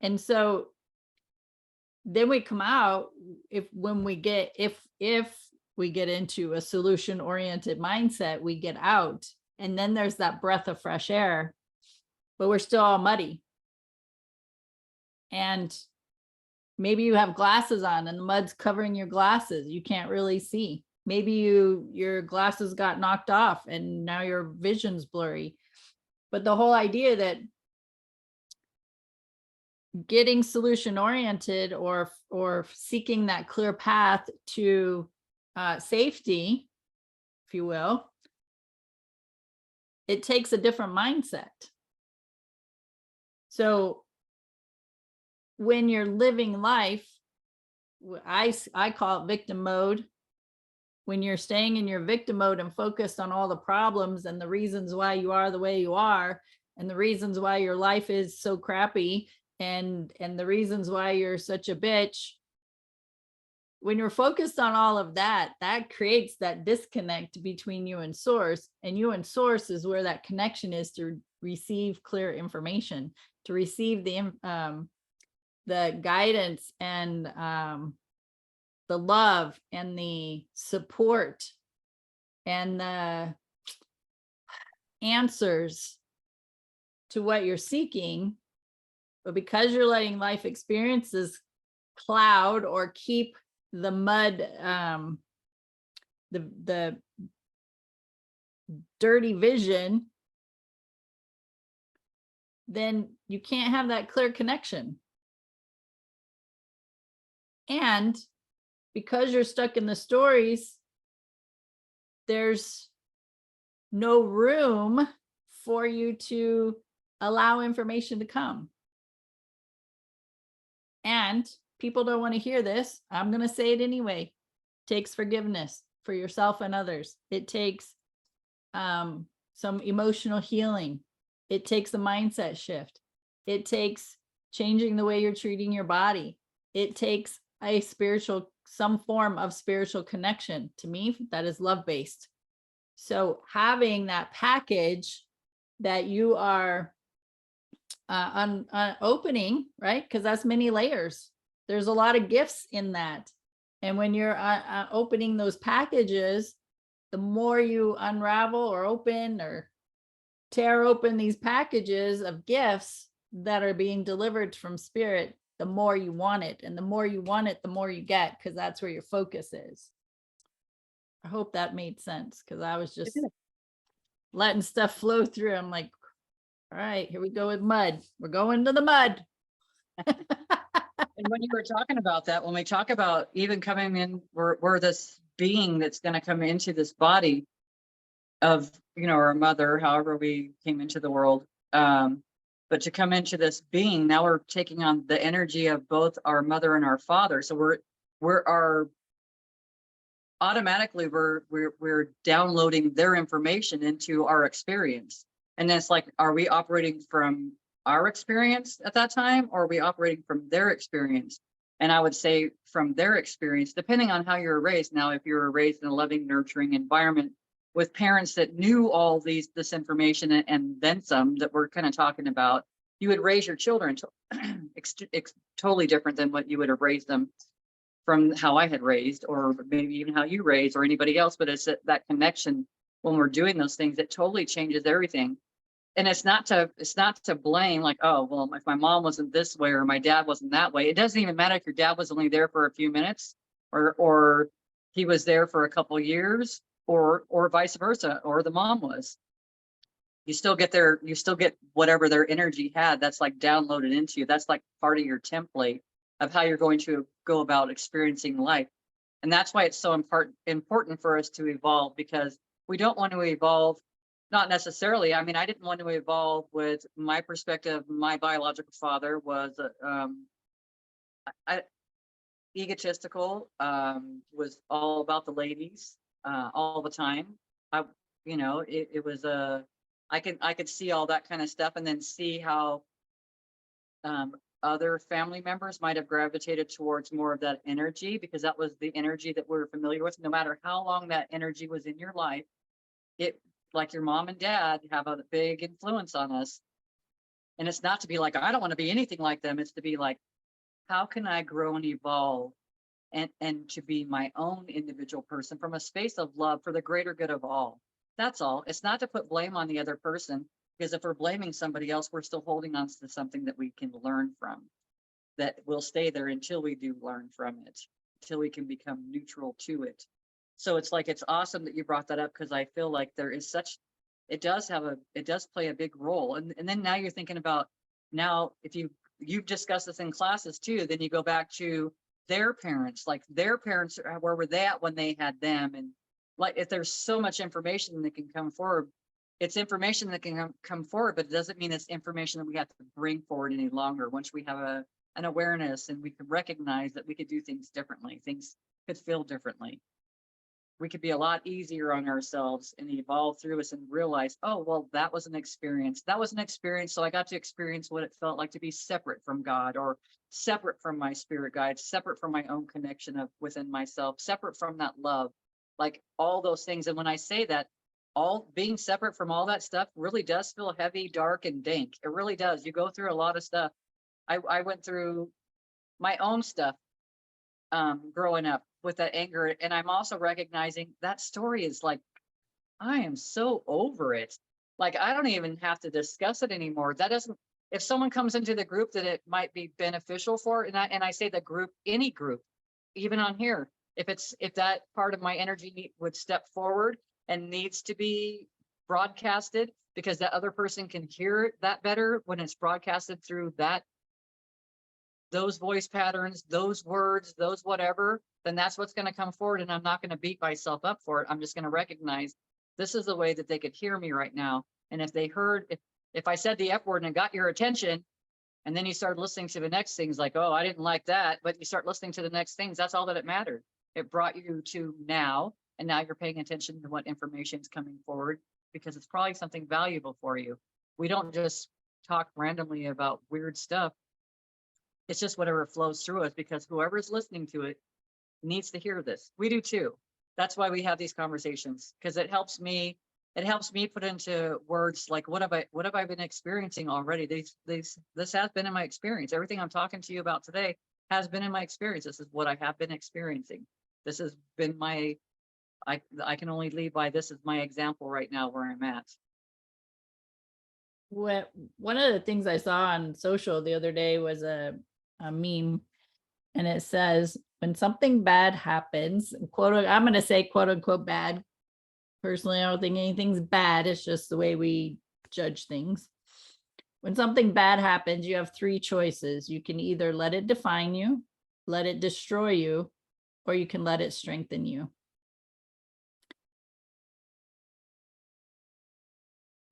And so then we come out, if we get into a solution oriented mindset, we get out, and then there's that breath of fresh air, but we're still all muddy. And maybe you have glasses on and the mud's covering your glasses, you can't really see. Maybe your glasses got knocked off and now your vision's blurry. But the whole idea that getting solution oriented or seeking that clear path to safety, if you will, it takes a different mindset. So when you're living life, I call it victim mode. When you're staying in your victim mode and focused on all the problems and the reasons why you are the way you are, and the reasons why your life is so crappy, and the reasons why you're such a bitch, when you're focused on all of that, that creates that disconnect between you and source, and you and source is where that connection is to receive clear information, to receive the guidance and the love and the support and the answers to what you're seeking. But because you're letting life experiences cloud or keep the mud, the dirty vision, then you can't have that clear connection. And because you're stuck in the stories, there's no room for you to allow information to come. And people don't want to hear this. I'm going to say it anyway. It takes forgiveness for yourself and others. It takes some emotional healing. It takes a mindset shift. It takes changing the way you're treating your body. It takes some form of spiritual connection. To me, that is love-based. So having that package that you are opening, right? Because that's many layers. There's a lot of gifts in that. And when you're opening those packages, the more you unravel or open or tear open these packages of gifts that are being delivered from spirit, the more you want it. And the more you want it, the more you get, because that's where your focus is. I hope that made sense, because I was just letting stuff flow through. I'm like, all right, here we go with mud. We're going to the mud. And when you were talking about that, when we talk about even coming in, we're this being that's going to come into this body of, our mother, however we came into the world. But to come into this being, now we're taking on the energy of both our mother and our father. So we're automatically downloading their information into our experience. And then it's like, are we operating from our experience at that time, or are we operating from their experience? And I would say from their experience, depending on how you're raised. Now, if you were raised in a loving, nurturing environment with parents that knew all this information and then some that we're kind of talking about, you would raise your children totally different than what you would have raised them from how I had raised, or maybe even how you raised or anybody else. But it's that connection when we're doing those things that totally changes everything. And it's not to blame, like, oh, well, if my mom wasn't this way or my dad wasn't that way. It doesn't even matter if your dad was only there for a few minutes, or he was there for a couple of years, or vice versa, or the mom was. You still get whatever their energy had. That's like downloaded into you. That's like part of your template of how you're going to go about experiencing life. And that's why it's so important for us to evolve, because we don't want to evolve. Not necessarily. I mean, I didn't want to evolve with my perspective. My biological father was egotistical, was all about the ladies all the time. It was I could see all that kind of stuff, and then see how other family members might have gravitated towards more of that energy, because that was the energy that we're familiar with. No matter how long that energy was in your life, it, like your mom and dad, have a big influence on us. And it's not to be like, I don't want to be anything like them. It's to be like, how can I grow and evolve and to be my own individual person from a space of love for the greater good of all. That's all. It's not to put blame on the other person, because if we're blaming somebody else, we're still holding on to something that we can learn from, that will stay there until we do learn from it, until we can become neutral to it. So it's like, it's awesome that you brought that up, because I feel like there is such, it does play a big role. And then now you're thinking about, now if you've discussed this in classes too, then you go back to their parents, like their parents, where were they at when they had them? And like, if there's so much information that can come forward, it's information that can come forward, but it doesn't mean it's information that we have to bring forward any longer. Once we have an awareness and we can recognize that we could do things differently, things could feel differently, we could be a lot easier on ourselves and evolve through us and realize, oh, well, that was an experience. That was an experience. So I got to experience what it felt like to be separate from God, or separate from my spirit guide, separate from my own connection of within myself, separate from that love, like all those things. And when I say that, all being separate from all that stuff really does feel heavy, dark, and dank. It really does. You go through a lot of stuff. I went through my own stuff growing up with that anger. And I'm also recognizing that story is like, I am so over it. Like, I don't even have to discuss it anymore. That doesn't, if someone comes into the group that it might be beneficial for, and I say the group, any group, even on here, if that part of my energy would step forward and needs to be broadcasted, because that other person can hear that better when it's broadcasted through those voice patterns, those words, those whatever, then that's what's going to come forward. And I'm not going to beat myself up for it. I'm just going to recognize this is the way that they could hear me right now. And if they heard, if I said the F word and it got your attention, and then you start listening to the next things, like, oh, I didn't like that, but you start listening to the next things, that's all that it mattered. It brought you to now, and now you're paying attention to what information is coming forward, because it's probably something valuable for you. We don't just talk randomly about weird stuff. It's just whatever flows through us, because whoever's listening to it needs to hear this. We do too. That's why we have these conversations, because it helps me put into words like, what have I been experiencing already? This has been in my experience. Everything I'm talking to you about today has been in my experience. This is what I have been experiencing. This has been I can only lead by this as my example right now where I'm at. One of the things I saw on social the other day was a meme, and it says, when something bad happens, I'm going to say quote unquote bad. Personally, I don't think anything's bad. It's just the way we judge things. When something bad happens, you have three choices. You can either let it define you, let it destroy you, or you can let it strengthen you.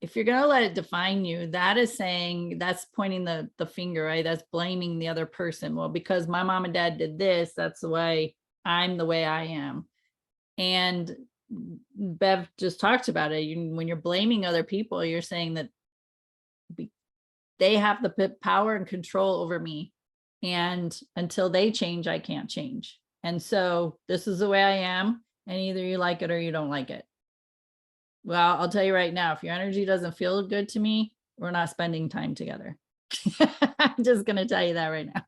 If you're going to let it define you, that is saying, that's pointing the finger, right? That's blaming the other person. Well, because my mom and dad did this, that's the way I'm the way I am. And Bev just talked about it. When you're blaming other people, you're saying that they have the power and control over me. And until they change, I can't change. And so this is the way I am. And either you like it or you don't like it. Well, I'll tell you right now, if your energy doesn't feel good to me, we're not spending time together. I'm just going to tell you that right now.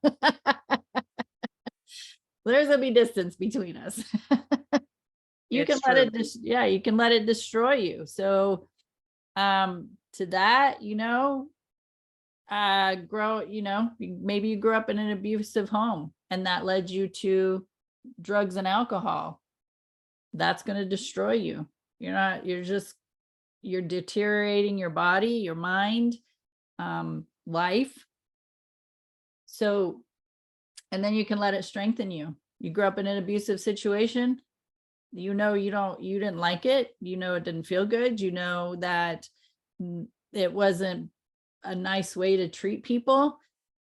There's going to be distance between us. You can let it, yeah, you can let it destroy you. So, to that, maybe you grew up in an abusive home and that led you to drugs and alcohol. That's going to destroy you. You're deteriorating your body, your mind, life. So, and then you can let it strengthen you. You grew up in an abusive situation. You didn't like it. It didn't feel good. That it wasn't a nice way to treat people.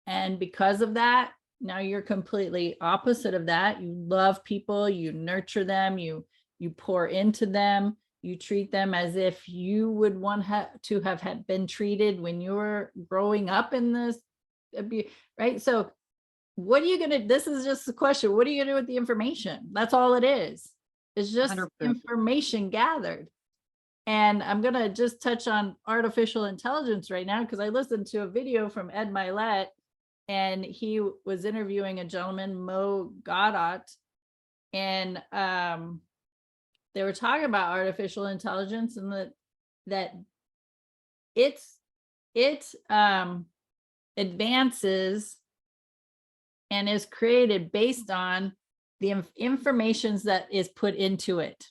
And because of that, now you're completely opposite of that. You love people, you nurture them, you pour into them, you treat them as if you would want to have been treated when you were growing up in this abuse, right? So what are you going to, this is just the question. What are you going to do with the information? That's all it is. It's just 100%. Information gathered. And I'm going to just touch on artificial intelligence right now, because I listened to a video from Ed Milet, and he was interviewing a gentleman, Mo Godot, and they were talking about artificial intelligence and that it advances and is created based on the information that is put into it.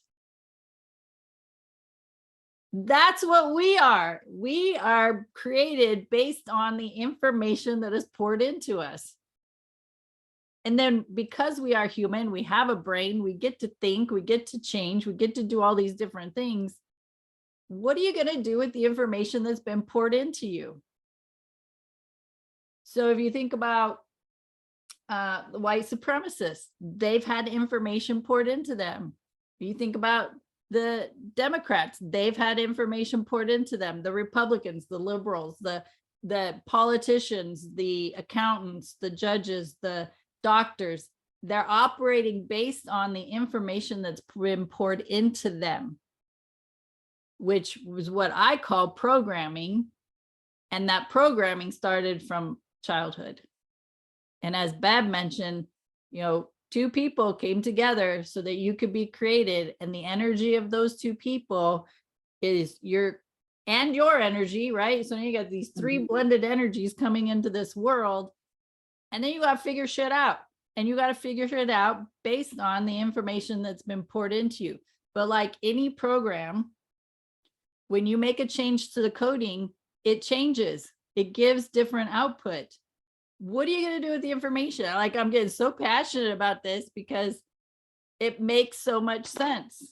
That's what we are. We are created based on the information that is poured into us. And then because we are human, we have a brain, we get to think, we get to change, we get to do all these different things. What are you going to do with the information that's been poured into you? So if you think about the white supremacists, they've had information poured into them. If you think about the Democrats, they've had information poured into them. The Republicans, the liberals, the politicians, the accountants, the judges, the doctors, they're operating based on the information that's been poured into them, which was what I call programming. And that programming started from childhood. And as Bab mentioned, two people came together so that you could be created. And the energy of those two people is your energy, right? So now you got these three blended energies coming into this world. And then you got to figure shit out. And you got to figure it out based on the information that's been poured into you. But like any program, when you make a change to the coding, it changes. It gives different output. What are you going to do with the information? Like, I'm getting so passionate about this because it makes so much sense.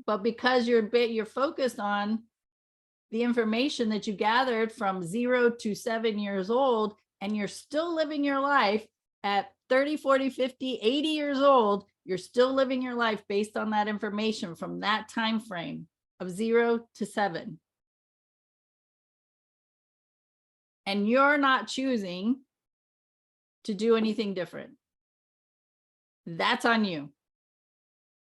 But because you're focused on the information that you gathered from 0 to 7 years old, and you're still living your life at 30, 40, 50, 80 years old, you're still living your life based on that information from that time frame of 0 to 7. And you're not choosing to do anything different. That's on you.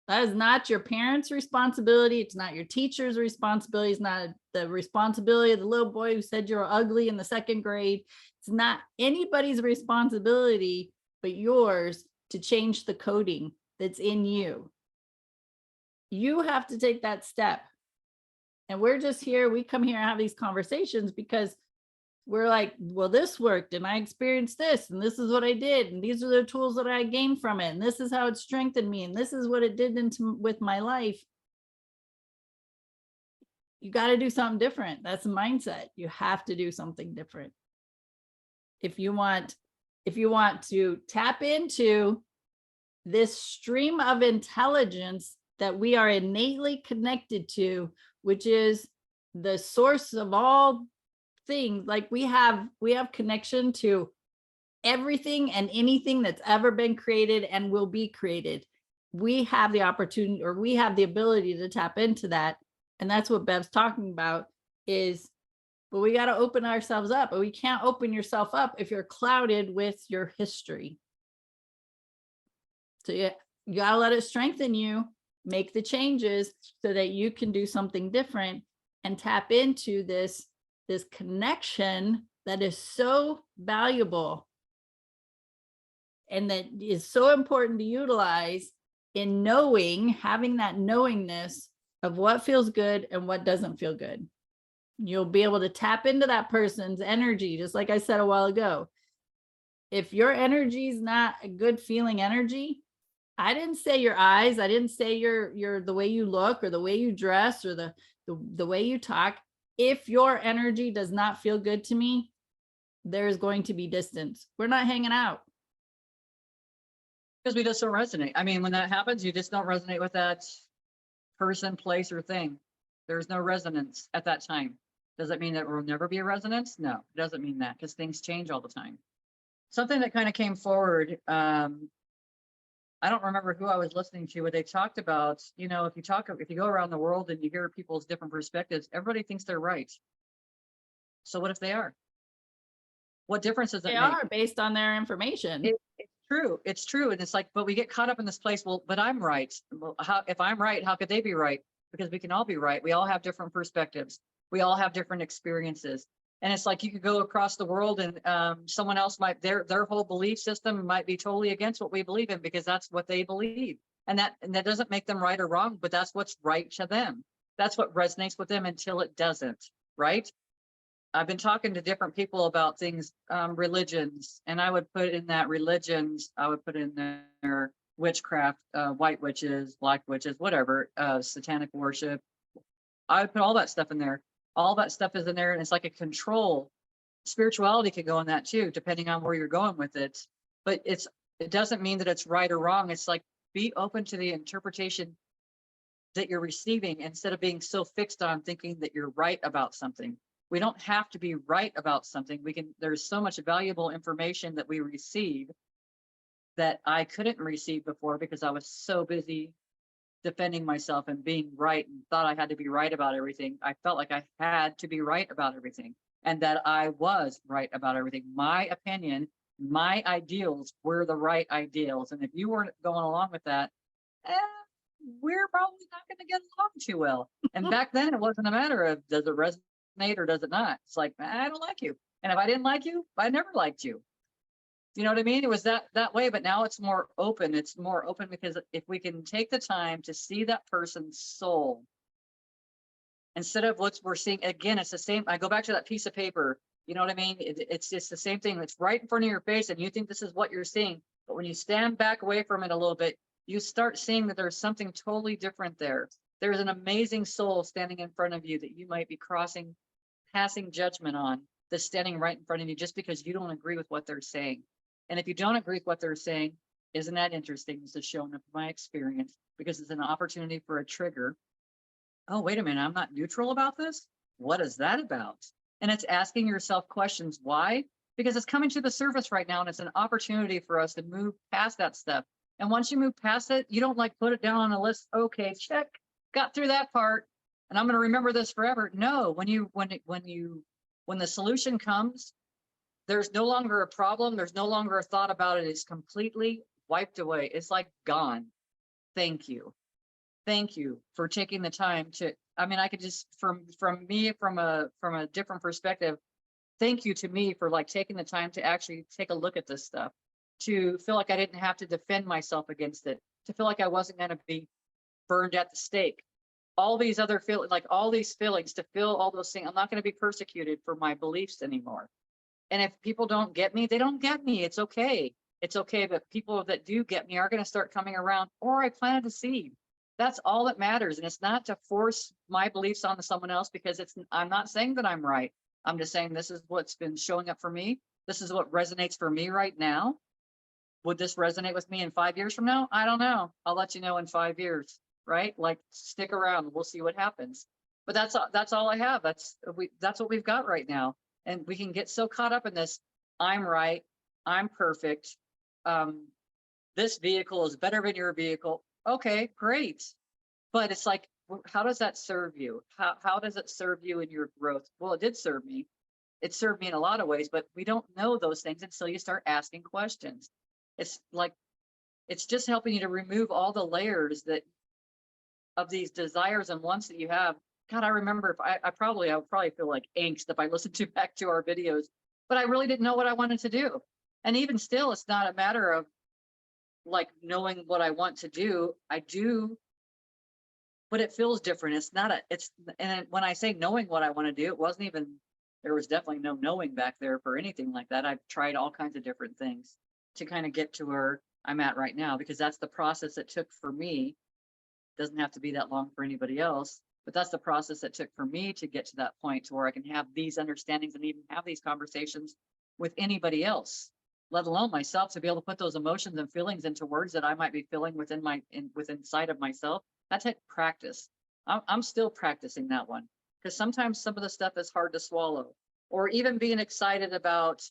That is not your parents' responsibility. It's not your teacher's responsibility. It's not the responsibility of the little boy who said you're ugly in the 2nd grade. It's not anybody's responsibility but yours to change the coding that's in you. You have to take that step. And we're just here. We come here and have these conversations because we're like, well, this worked and I experienced this and this is what I did. And these are the tools that I gained from it. And this is how it strengthened me. And this is what it did with my life. You got to do something different. That's a mindset. You have to do something different. If you want to tap into this stream of intelligence that we are innately connected to, which is the source of all things, like we have connection to everything and anything that's ever been created and will be created. We have the opportunity, or we have the ability to tap into that. And that's what Bev's talking about, is but we got to open ourselves up. But we can't open yourself up if you're clouded with your history. So you got to let it strengthen you, make the changes so that you can do something different and tap into this connection that is so valuable and that is so important to utilize in having that knowingness of what feels good and what doesn't feel good. You'll be able to tap into that person's energy, just like I said a while ago. If your energy is not a good feeling energy, I didn't say your eyes, I didn't say your the way you look or the way you dress or the way you talk. If your energy does not feel good to me, there's going to be distance. We're not hanging out. Because we just don't resonate. I mean, when that happens, you just don't resonate with that person, place, or thing. There's no resonance at that time. Does it mean that there will never be a resonance? No, it doesn't mean that, because things change all the time. Something that kind of came forward, I don't remember who I was listening to, but they talked about, you know, if you go around the world and you hear people's different perspectives, everybody thinks they're right. So what if they are? What difference does it make? They are based on their information. It's true. It's true. And it's like, but we get caught up in this place. Well, but I'm right. Well, if I'm right, how could they be right? Because we can all be right. We all have different perspectives. We all have different experiences. And it's like you could go across the world and someone else might, their whole belief system might be totally against what we believe in, because that's what they believe. And that doesn't make them right or wrong, but that's what's right to them. That's what resonates with them until it doesn't, right? I've been talking to different people about things, religions, and I would put in that religions, I would put in there witchcraft, white witches, black witches, whatever, satanic worship. I would put all that stuff in there. All that stuff is in there, and it's like a control. Spirituality can go in that too, depending on where you're going with it. But it doesn't mean that it's right or wrong. It's like, be open to the interpretation that you're receiving instead of being so fixed on thinking that you're right about something. We don't have to be right about something. There's so much valuable information that we receive that I couldn't receive before because I was so busy defending myself and being right and thought I had to be right about everything. I felt like I had to be right about everything and that I was right about everything. My opinion, my ideals were the right ideals. And if you weren't going along with that, we're probably not going to get along too well. And back then it wasn't a matter of does it resonate or does it not? It's like, I don't like you. And if I didn't like you, I never liked you. You know what I mean? It was that way, but now it's more open. It's more open because if we can take the time to see that person's soul, instead of what we're seeing, again, it's the same. I go back to that piece of paper. You know what I mean? It's just the same thing. It's right in front of your face and you think this is what you're seeing. But when you stand back away from it a little bit, you start seeing that there's something totally different there. There's an amazing soul standing in front of you that you might be passing judgment on, that's standing right in front of you just because you don't agree with what they're saying. And if you don't agree with what they're saying, isn't that interesting? This is showing up in my experience because it's an opportunity for a trigger. Oh, wait a minute, I'm not neutral about this? What is that about? And it's asking yourself questions. Why? Because it's coming to the surface right now and it's an opportunity for us to move past that stuff. And once you move past it, you don't like put it down on a list. Okay, check, got through that part and I'm going to remember this forever. No, when the solution comes, there's no longer a problem. There's no longer a thought about it. It's completely wiped away. It's like gone. Thank you. Thank you for taking the time to, I mean, I could just, from a different perspective, thank you to me for like taking the time to actually take a look at this stuff, to feel like I didn't have to defend myself against it, to feel like I wasn't going to be burned at the stake. All these other all these feelings, to feel all those things. I'm not going to be persecuted for my beliefs anymore. And if people don't get me, they don't get me. It's okay. It's okay. But people that do get me are going to start coming around, or I planted a seed. That's all that matters. And it's not to force my beliefs onto someone else, because I'm not saying that I'm right. I'm just saying this is what's been showing up for me. This is what resonates for me right now. Would this resonate with me in 5 years from now? I don't know. I'll let you know in 5 years, right? Like, stick around. We'll see what happens. But that's all I have. That's what we've got right now. And we can get so caught up in this. I'm right. I'm perfect. This vehicle is better than your vehicle. Okay, great. But it's like, how does that serve you? How does it serve you in your growth? Well, it did serve me. It served me in a lot of ways, but we don't know those things until you start asking questions. It's like, it's just helping you to remove all the layers that of these desires and wants that you have. God, I remember if I would probably feel like angst if I listened to back to our videos, but I really didn't know what I wanted to do. And even still, it's not a matter of like knowing what I want to do. I do, but it feels different. It's not a, it's, and when I say knowing what I want to do, it wasn't even, there was definitely no knowing back there for anything like that. I've tried all kinds of different things to kind of get to where I'm at right now, because that's the process it took for me. Doesn't have to be that long for anybody else, but that's the process that took for me to get to that point to where I can have these understandings and even have these conversations with anybody else, let alone myself, to be able to put those emotions and feelings into words that I might be feeling within inside of myself. That's it, practice. I'm still practicing that one, because sometimes some of the stuff is hard to swallow, or even being excited about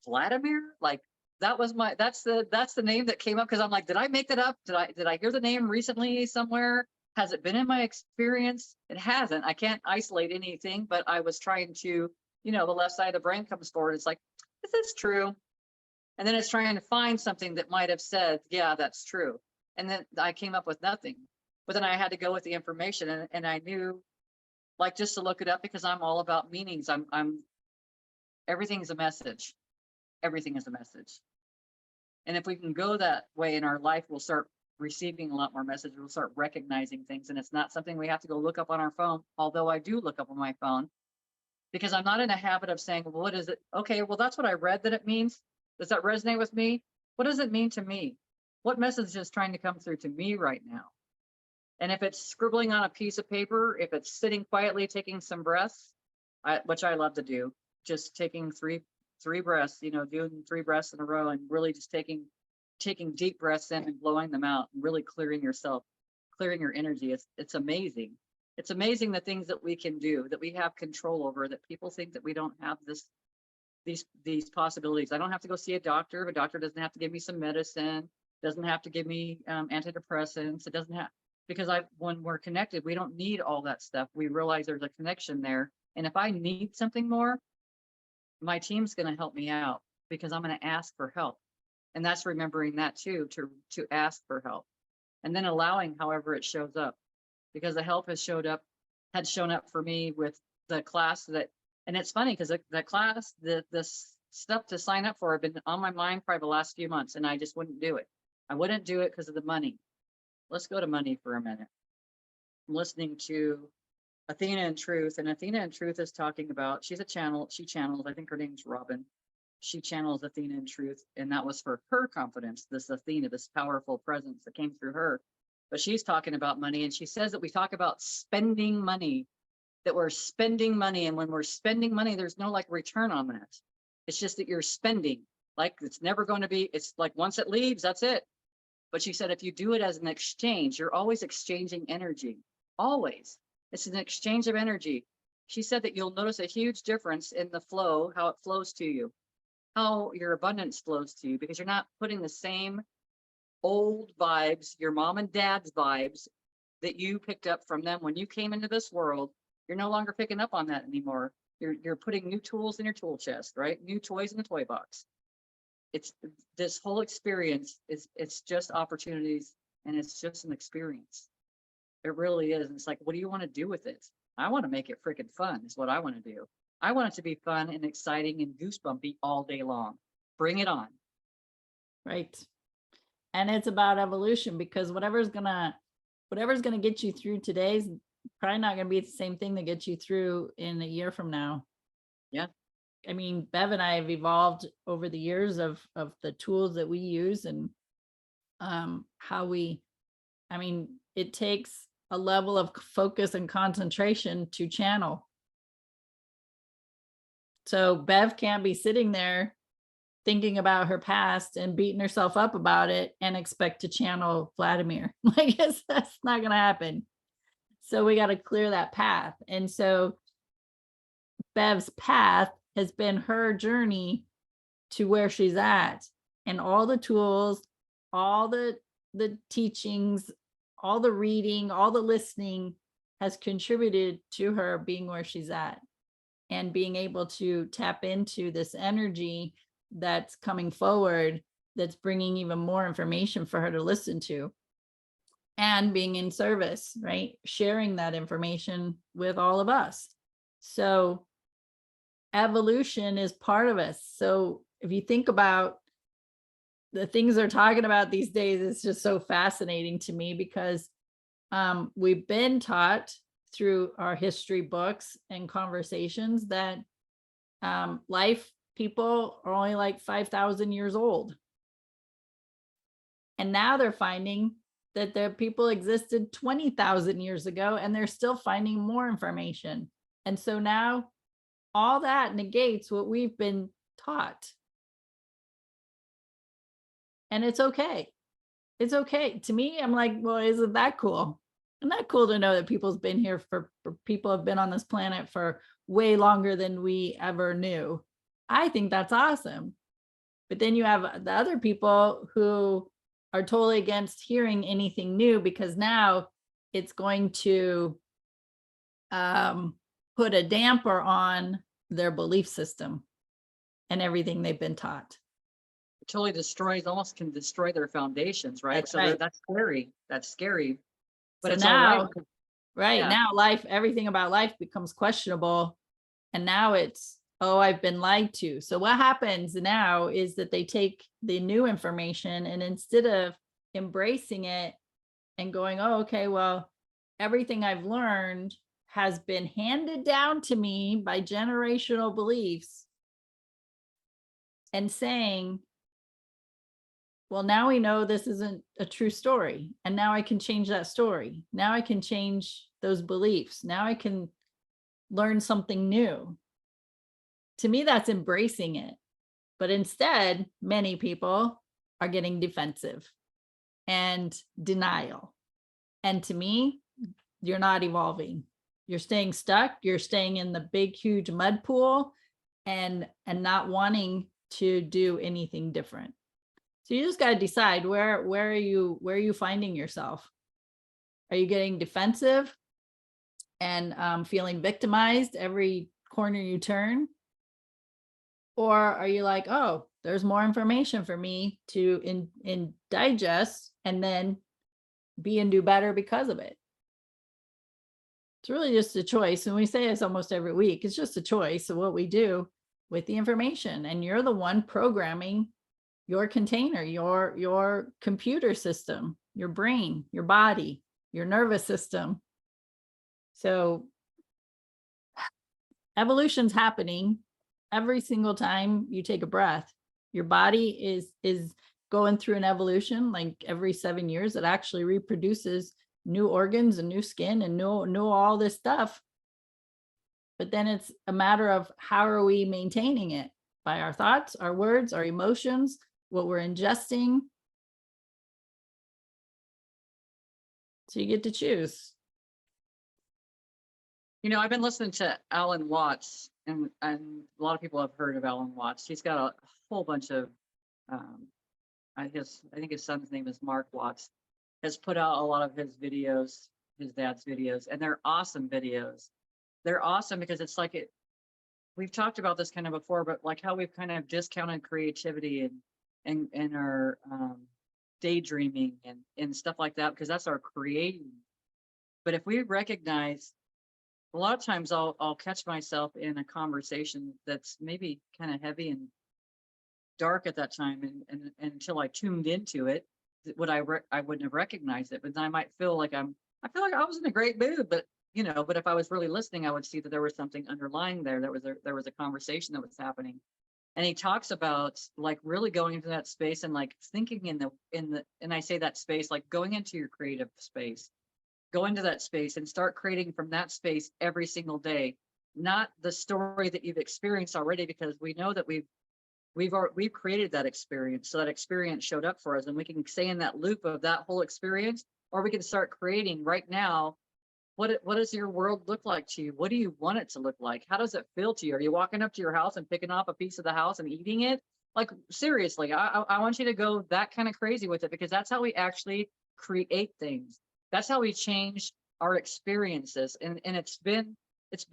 Vladimir. Like, that was that's the name that came up, because I'm like, did I make that up? Did I hear the name recently somewhere? Has it been in my experience? It hasn't. I can't isolate anything, but I was trying to, the left side of the brain comes forward. It's like, is this true? And then it's trying to find something that might have said, yeah, that's true. And then I came up with nothing. But then I had to go with the information, and I knew, like, just to look it up, because I'm all about meanings. Everything's a message. Everything is a message. And if we can go that way in our life, we'll start receiving a lot more messages. We'll start recognizing things. And it's not something we have to go look up on our phone, although I do look up on my phone, because I'm not in a habit of saying, well, what is it? Okay, well, that's what I read that it means. Does that resonate with me? What does it mean to me? What message is trying to come through to me right now? And if it's scribbling on a piece of paper, if it's sitting quietly, taking some breaths, which I love to do, just taking three breaths, doing 3 breaths in a row, and really just taking deep breaths in and blowing them out, and really clearing yourself, clearing your energy. It's amazing. It's amazing the things that we can do, that we have control over, that people think that we don't have these possibilities. I don't have to go see a doctor. A doctor doesn't have to give me some medicine, doesn't have to give me antidepressants. It doesn't have, because when we're connected, we don't need all that stuff. We realize there's a connection there. And if I need something more, my team's going to help me out, because I'm going to ask for help. And that's remembering that too, to ask for help, and then allowing however it shows up, because the help had shown up for me with the class and it's funny, because the class, this stuff to sign up for had been on my mind probably the last few months, and I just wouldn't do it. I wouldn't do it because of the money. Let's go to money for a minute. I'm listening to Athena in Truth, and Athena in Truth is talking about, she's a channel, she channels, I think her name's Robin. She channels Athena in Truth, and that was for her confidence, this Athena, this powerful presence that came through her. But she's talking about money, and she says that we talk about spending money, that we're spending money, and when we're spending money, there's no like return on that. It's just that you're spending, like it's never going to be, it's like once it leaves, that's it. But she said, if you do it as an exchange, you're always exchanging energy, always. It's an exchange of energy. She said that you'll notice a huge difference in the flow, how it flows to you, how your abundance flows to you, because you're not putting the same old vibes, your mom and dad's vibes that you picked up from them when you came into this world. You're no longer picking up on that anymore. You're putting new tools in your tool chest, right? New toys in the toy box. It's this whole experience it's just opportunities, and it's just an experience. It really is. And it's like, what do you want to do with it? I want to make it freaking fun is what I want to do. I want it to be fun and exciting and goosebumpy all day long. Bring it on. Right. And it's about evolution, because whatever's gonna get you through today's probably not gonna be the same thing that gets you through in a year from now. Yeah. I mean, Bev and I have evolved over the years of the tools that we use, and it takes a level of focus and concentration to channel. So Bev can't be sitting there thinking about her past and beating herself up about it and expect to channel Vladimir. I guess that's not going to happen. So we got to clear that path. And so Bev's path has been her journey to where she's at, and all the tools, all the teachings, all the reading, all the listening has contributed to her being where she's at and being able to tap into this energy that's coming forward, that's bringing even more information for her to listen to, and being in service, right? Sharing that information with all of us. So evolution is part of us. So if you think about the things they're talking about these days, it's just so fascinating to me because we've been taught through our history books and conversations that life people are only like 5,000 years old. And now they're finding that the people existed 20,000 years ago, and they're still finding more information. And so now all that negates what we've been taught. And it's okay. It's okay. To me, I'm like, well, isn't that cool? Isn't that cool to know that people's been here for people have been on this planet for way longer than we ever knew? I think that's awesome. But then you have the other people who are totally against hearing anything new because now it's going to put a damper on their belief system and everything they've been taught. It totally destroys, almost can destroy their foundations, right? That's So right. that's scary. That's scary. But So it's all right. now, right Yeah. now, life, everything about life becomes questionable. And now it's, oh, I've been lied to. So what happens now is that they take the new information and instead of embracing it and going, oh, okay, well, everything I've learned has been handed down to me by generational beliefs, and saying, well, now we know this isn't a true story. And now I can change that story. Now I can change those beliefs. Now I can learn something new. To me, that's embracing it. But instead, many people are getting defensive and denial. And to me, you're not evolving. You're staying stuck. You're staying in the big, huge mud pool and not wanting to do anything different. So you just got to decide where are you finding yourself? Are you getting defensive and feeling victimized every corner you turn? Or are you like, oh, there's more information for me to in digest and then be and do better because of it? It's really just a choice. And we say this almost every week. It's just a choice of what we do with the information. And you're the one programming your container, your computer system, your brain, your body, your nervous system. So evolution's happening every single time you take a breath. Your body is going through an evolution. Like every 7 years, it actually reproduces new organs and new skin and new all this stuff. But then it's a matter of how are we maintaining it? By our thoughts, our words, our emotions, what we're ingesting. So you get to choose. You know, I've been listening to Alan Watts, and a lot of people have heard of Alan Watts. He's got a whole bunch of, I think his son's name is Mark Watts, has put out a lot of his videos, his dad's videos, and they're awesome videos. They're awesome because it's like we've talked about this kind of before, but like how we've kind of discounted creativity and our daydreaming and stuff like that, because that's our creating. But if we recognize, a lot of times I'll catch myself in a conversation that's maybe kind of heavy and dark at that time, and until I tuned into it, I wouldn't have recognized it. But then I might feel like I feel like I was in a great mood, but but if I was really listening, I would see that there was something underlying there. There was a conversation that was happening. And he talks about like really going into that space and like thinking and I say that space, like going into your creative space, go into that space and start creating from that space every single day, not the story that you've experienced already, because we know that we've created that experience. So that experience showed up for us, and we can stay in that loop of that whole experience, or we can start creating right now. What does your world look like to you? What do you want it to look like? How does it feel to you? Are you walking up to your house and picking off a piece of the house and eating it? Like seriously, I want you to go that kind of crazy with it, because that's how we actually create things. That's how we change our experiences. And it's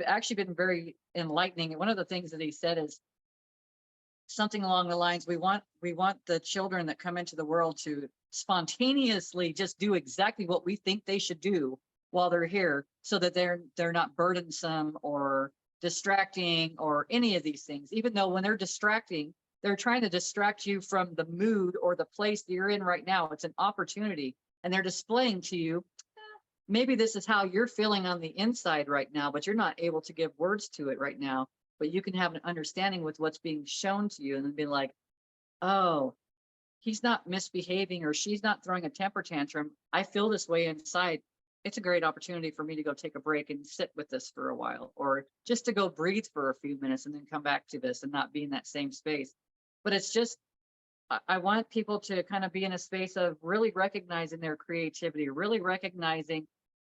actually been very enlightening. And one of the things that he said is something along the lines, we want the children that come into the world to spontaneously just do exactly what we think they should do while they're here, so that they're not burdensome or distracting or any of these things. Even though when they're distracting, they're trying to distract you from the mood or the place that you're in right now. It's an opportunity, and they're displaying to you, maybe this is how you're feeling on the inside right now, but you're not able to give words to it right now. But you can have an understanding with what's being shown to you and then be like, oh, he's not misbehaving or she's not throwing a temper tantrum. I feel this way inside. It's a great opportunity for me to go take a break and sit with this for a while, or just to go breathe for a few minutes and then come back to this and not be in that same space. But it's just, I want people to kind of be in a space of really recognizing their creativity, really recognizing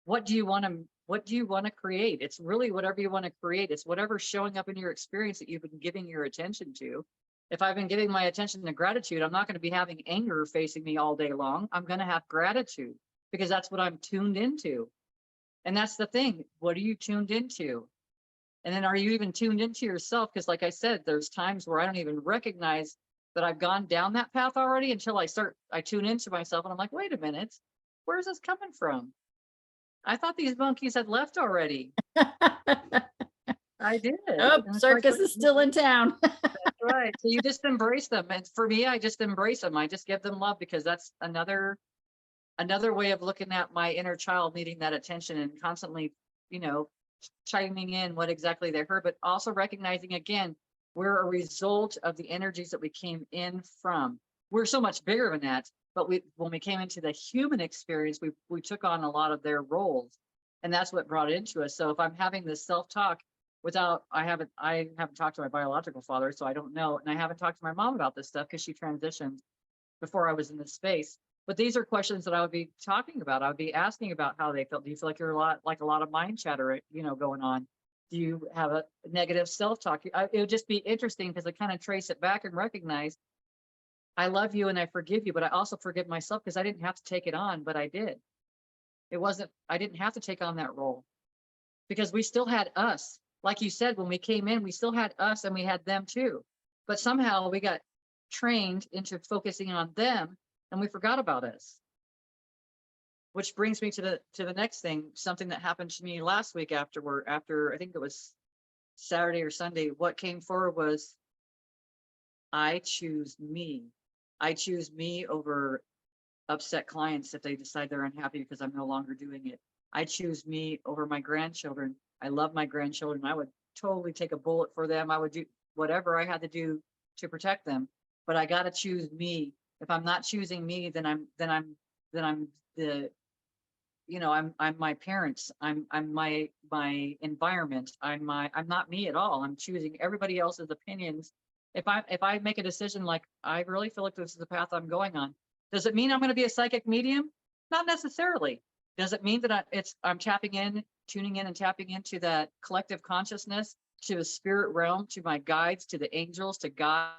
what do you want to create? It's really whatever you want to create. It's whatever's showing up in your experience that you've been giving your attention to. If I've been giving my attention to gratitude, I'm not going to be having anger facing me all day long. I'm going to have gratitude because that's what I'm tuned into. And that's the thing. What are you tuned into? And then are you even tuned into yourself? Because like I said, there's times where I don't even recognize that I've gone down that path already until I tune into myself and I'm like, wait a minute, where's this coming from? I thought these monkeys had left already. I did. Oh, And it's like, circus is still in town. that's right. So you just embrace them. And for me, I just embrace them. I just give them love because that's another way of looking at my inner child needing that attention and constantly, you know, chiming in what exactly they heard, but also recognizing again, we're a result of the energies that we came in from. We're so much bigger than that. But when we came into the human experience, we took on a lot of their roles, and that's what brought it into us. So if I'm having this self-talk without, I haven't talked to my biological father, so I don't know, and I haven't talked to my mom about this stuff because she transitioned before I was in this space. But these are questions that I would be talking about. I would be asking about how they felt. Do you feel like you're a lot of mind chatter, going on? Do you have a negative self-talk? It would just be interesting because I kind of trace it back and recognize I love you and I forgive you, but I also forgive myself because I didn't have to take it on, but I did. I didn't have to take on that role because we still had us. Like you said, when we came in, we still had us and we had them too. But somehow we got trained into focusing on them and we forgot about us. Which brings me to the next thing, something that happened to me last week after I think it was Saturday or Sunday. What came forward was I choose me. I choose me over upset clients if they decide they're unhappy because I'm no longer doing it. I choose me over my grandchildren. I love my grandchildren. I would totally take a bullet for them. I would do whatever I had to do to protect them. But I got to choose me. If I'm not choosing me, then I'm the, I'm my parents. I'm my environment. I'm not me at all. I'm choosing everybody else's opinions. If I make a decision like I really feel like this is the path I'm going on, does it mean I'm going to be a psychic medium? Not necessarily. Does it mean that I'm tuning in and tapping into that collective consciousness, to the spirit realm, to my guides, to the angels, to God,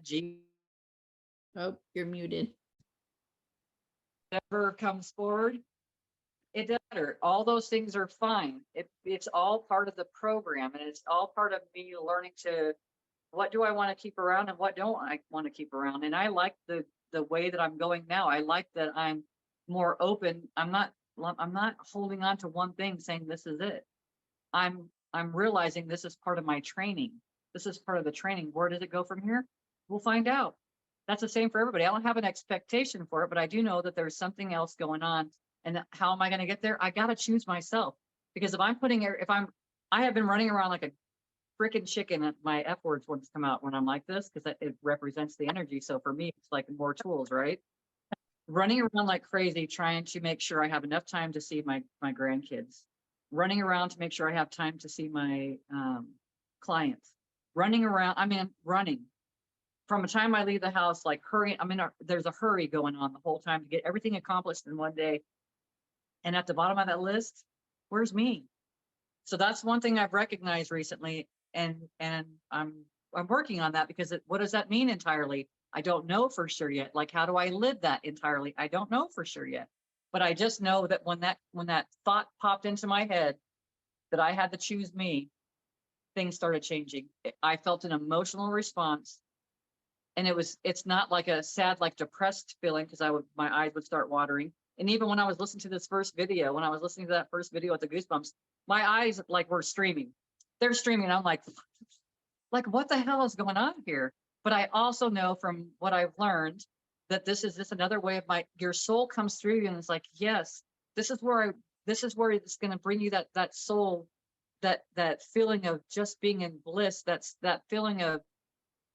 Jesus, Oh, you're muted. whatever comes forward? It doesn't matter. All those things are fine. It's all part of the program, and it's all part of me learning to, what do I want to keep around and what don't I want to keep around? And I like the way that I'm going now. I like that I'm more open. I'm not holding on to one thing saying this is it. I'm realizing this is part of my training. This is part of the training. Where does it go from here? We'll find out. That's the same for everybody. I don't have an expectation for it, but I do know that there's something else going on. And how am I going to get there? I got to choose myself, because I have been running around like a freaking chicken. My F words once come out when I'm like this, because it represents the energy. So for me, it's like more tools, right? Running around like crazy, trying to make sure I have enough time to see my grandkids, running around to make sure I have time to see my clients, running from the time I leave the house, like hurry. There's a hurry going on the whole time to get everything accomplished in one day. And at the bottom of that list, where's me? So that's one thing I've recognized recently, and I'm working on that, because what does that mean entirely? I don't know for sure yet. Like, how do I live that entirely? I don't know for sure yet. But I just know that when that thought popped into my head that I had to choose me, things started changing. I felt an emotional response. And it's not like a sad, like depressed feeling, because my eyes would start watering. And even when I was listening to this first video, when I was listening to that first video with the goosebumps, my eyes like were streaming. They're streaming. I'm like, what the hell is going on here? But I also know from what I've learned that this is just another way of your soul comes through you and it's like, yes, this is where it's going to bring you that soul, that feeling of just being in bliss. That's that feeling of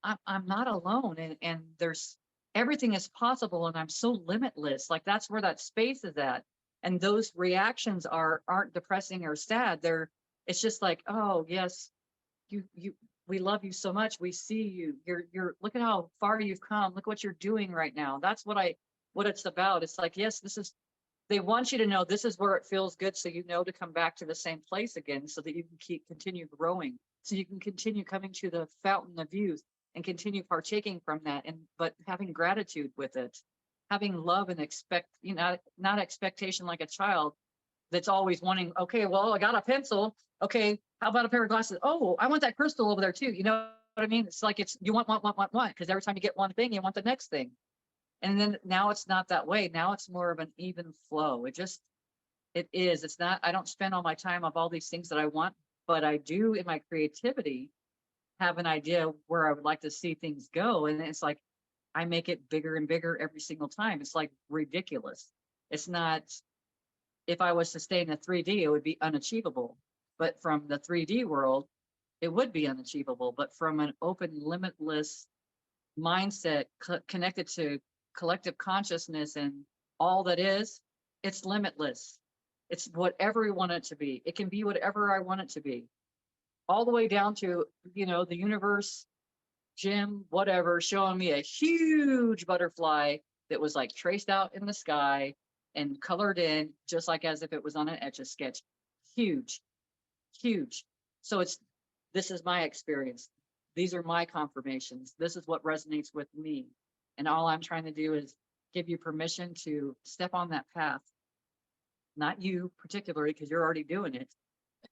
I'm not alone, and there's everything is possible, and I'm so limitless. Like that's where that space is at. And those reactions aren't depressing or sad. It's just like, oh yes, you we love you so much. We see you. You're look at how far you've come. Look what you're doing right now. That's what it's about. It's like, yes, they want you to know this is where it feels good, so you know to come back to the same place again, so that you can continue growing, so you can continue coming to the fountain of youth and continue partaking from that, but having gratitude with it, having love and not expectation like a child that's always wanting, okay, well, I got a pencil. Okay, how about a pair of glasses? Oh, I want that crystal over there too. You know what I mean? It's like you want, because every time you get one thing, you want the next thing. And then now it's not that way. Now it's more of an even flow. It is. It's not, I don't spend all my time of all these things that I want, but I do in my creativity have an idea where I would like to see things go. And it's like, I make it bigger and bigger every single time. It's like ridiculous. It's not, if I was to stay in a 3D, it would be unachievable. But from the 3D world, it would be unachievable. But from an open, limitless mindset connected to collective consciousness and all that is, it's limitless. It's whatever we want it to be. It can be whatever I want it to be. All the way down to, the universe, Jim, whatever, showing me a huge butterfly that was like traced out in the sky and colored in just like as if it was on an Etch-a-Sketch. Huge, huge. So this is my experience. These are my confirmations. This is what resonates with me. And all I'm trying to do is give you permission to step on that path. Not you particularly, because you're already doing it.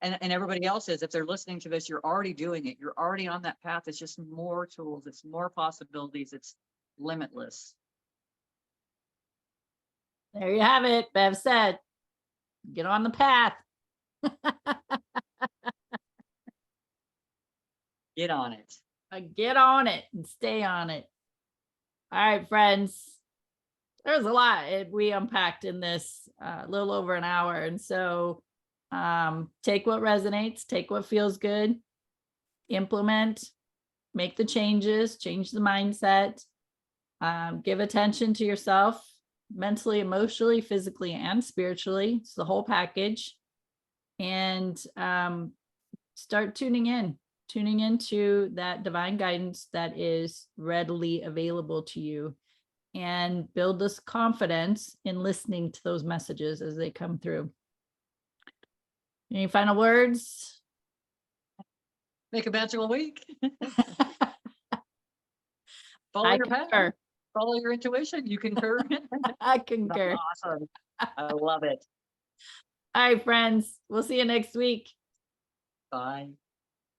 And everybody else is, if they're listening to this, you're already doing it. You're already on that path. It's just more tools. It's more possibilities. It's limitless. There you have it. Bev said, get on the path. Get on it. Get on it and stay on it. All right, friends. There's a lot we unpacked in this a little over an hour. And so take what resonates, take what feels good, implement, make the changes, change the mindset, give attention to yourself mentally, emotionally, physically, and spiritually. It's the whole package. And start tuning into that divine guidance that is readily available to you, and build this confidence in listening to those messages as they come through. Any final words? Make a magical week. Follow I your path. concur. Follow your intuition. You concur. I concur. That's awesome. I love it. All right, friends. We'll see you next week. Bye.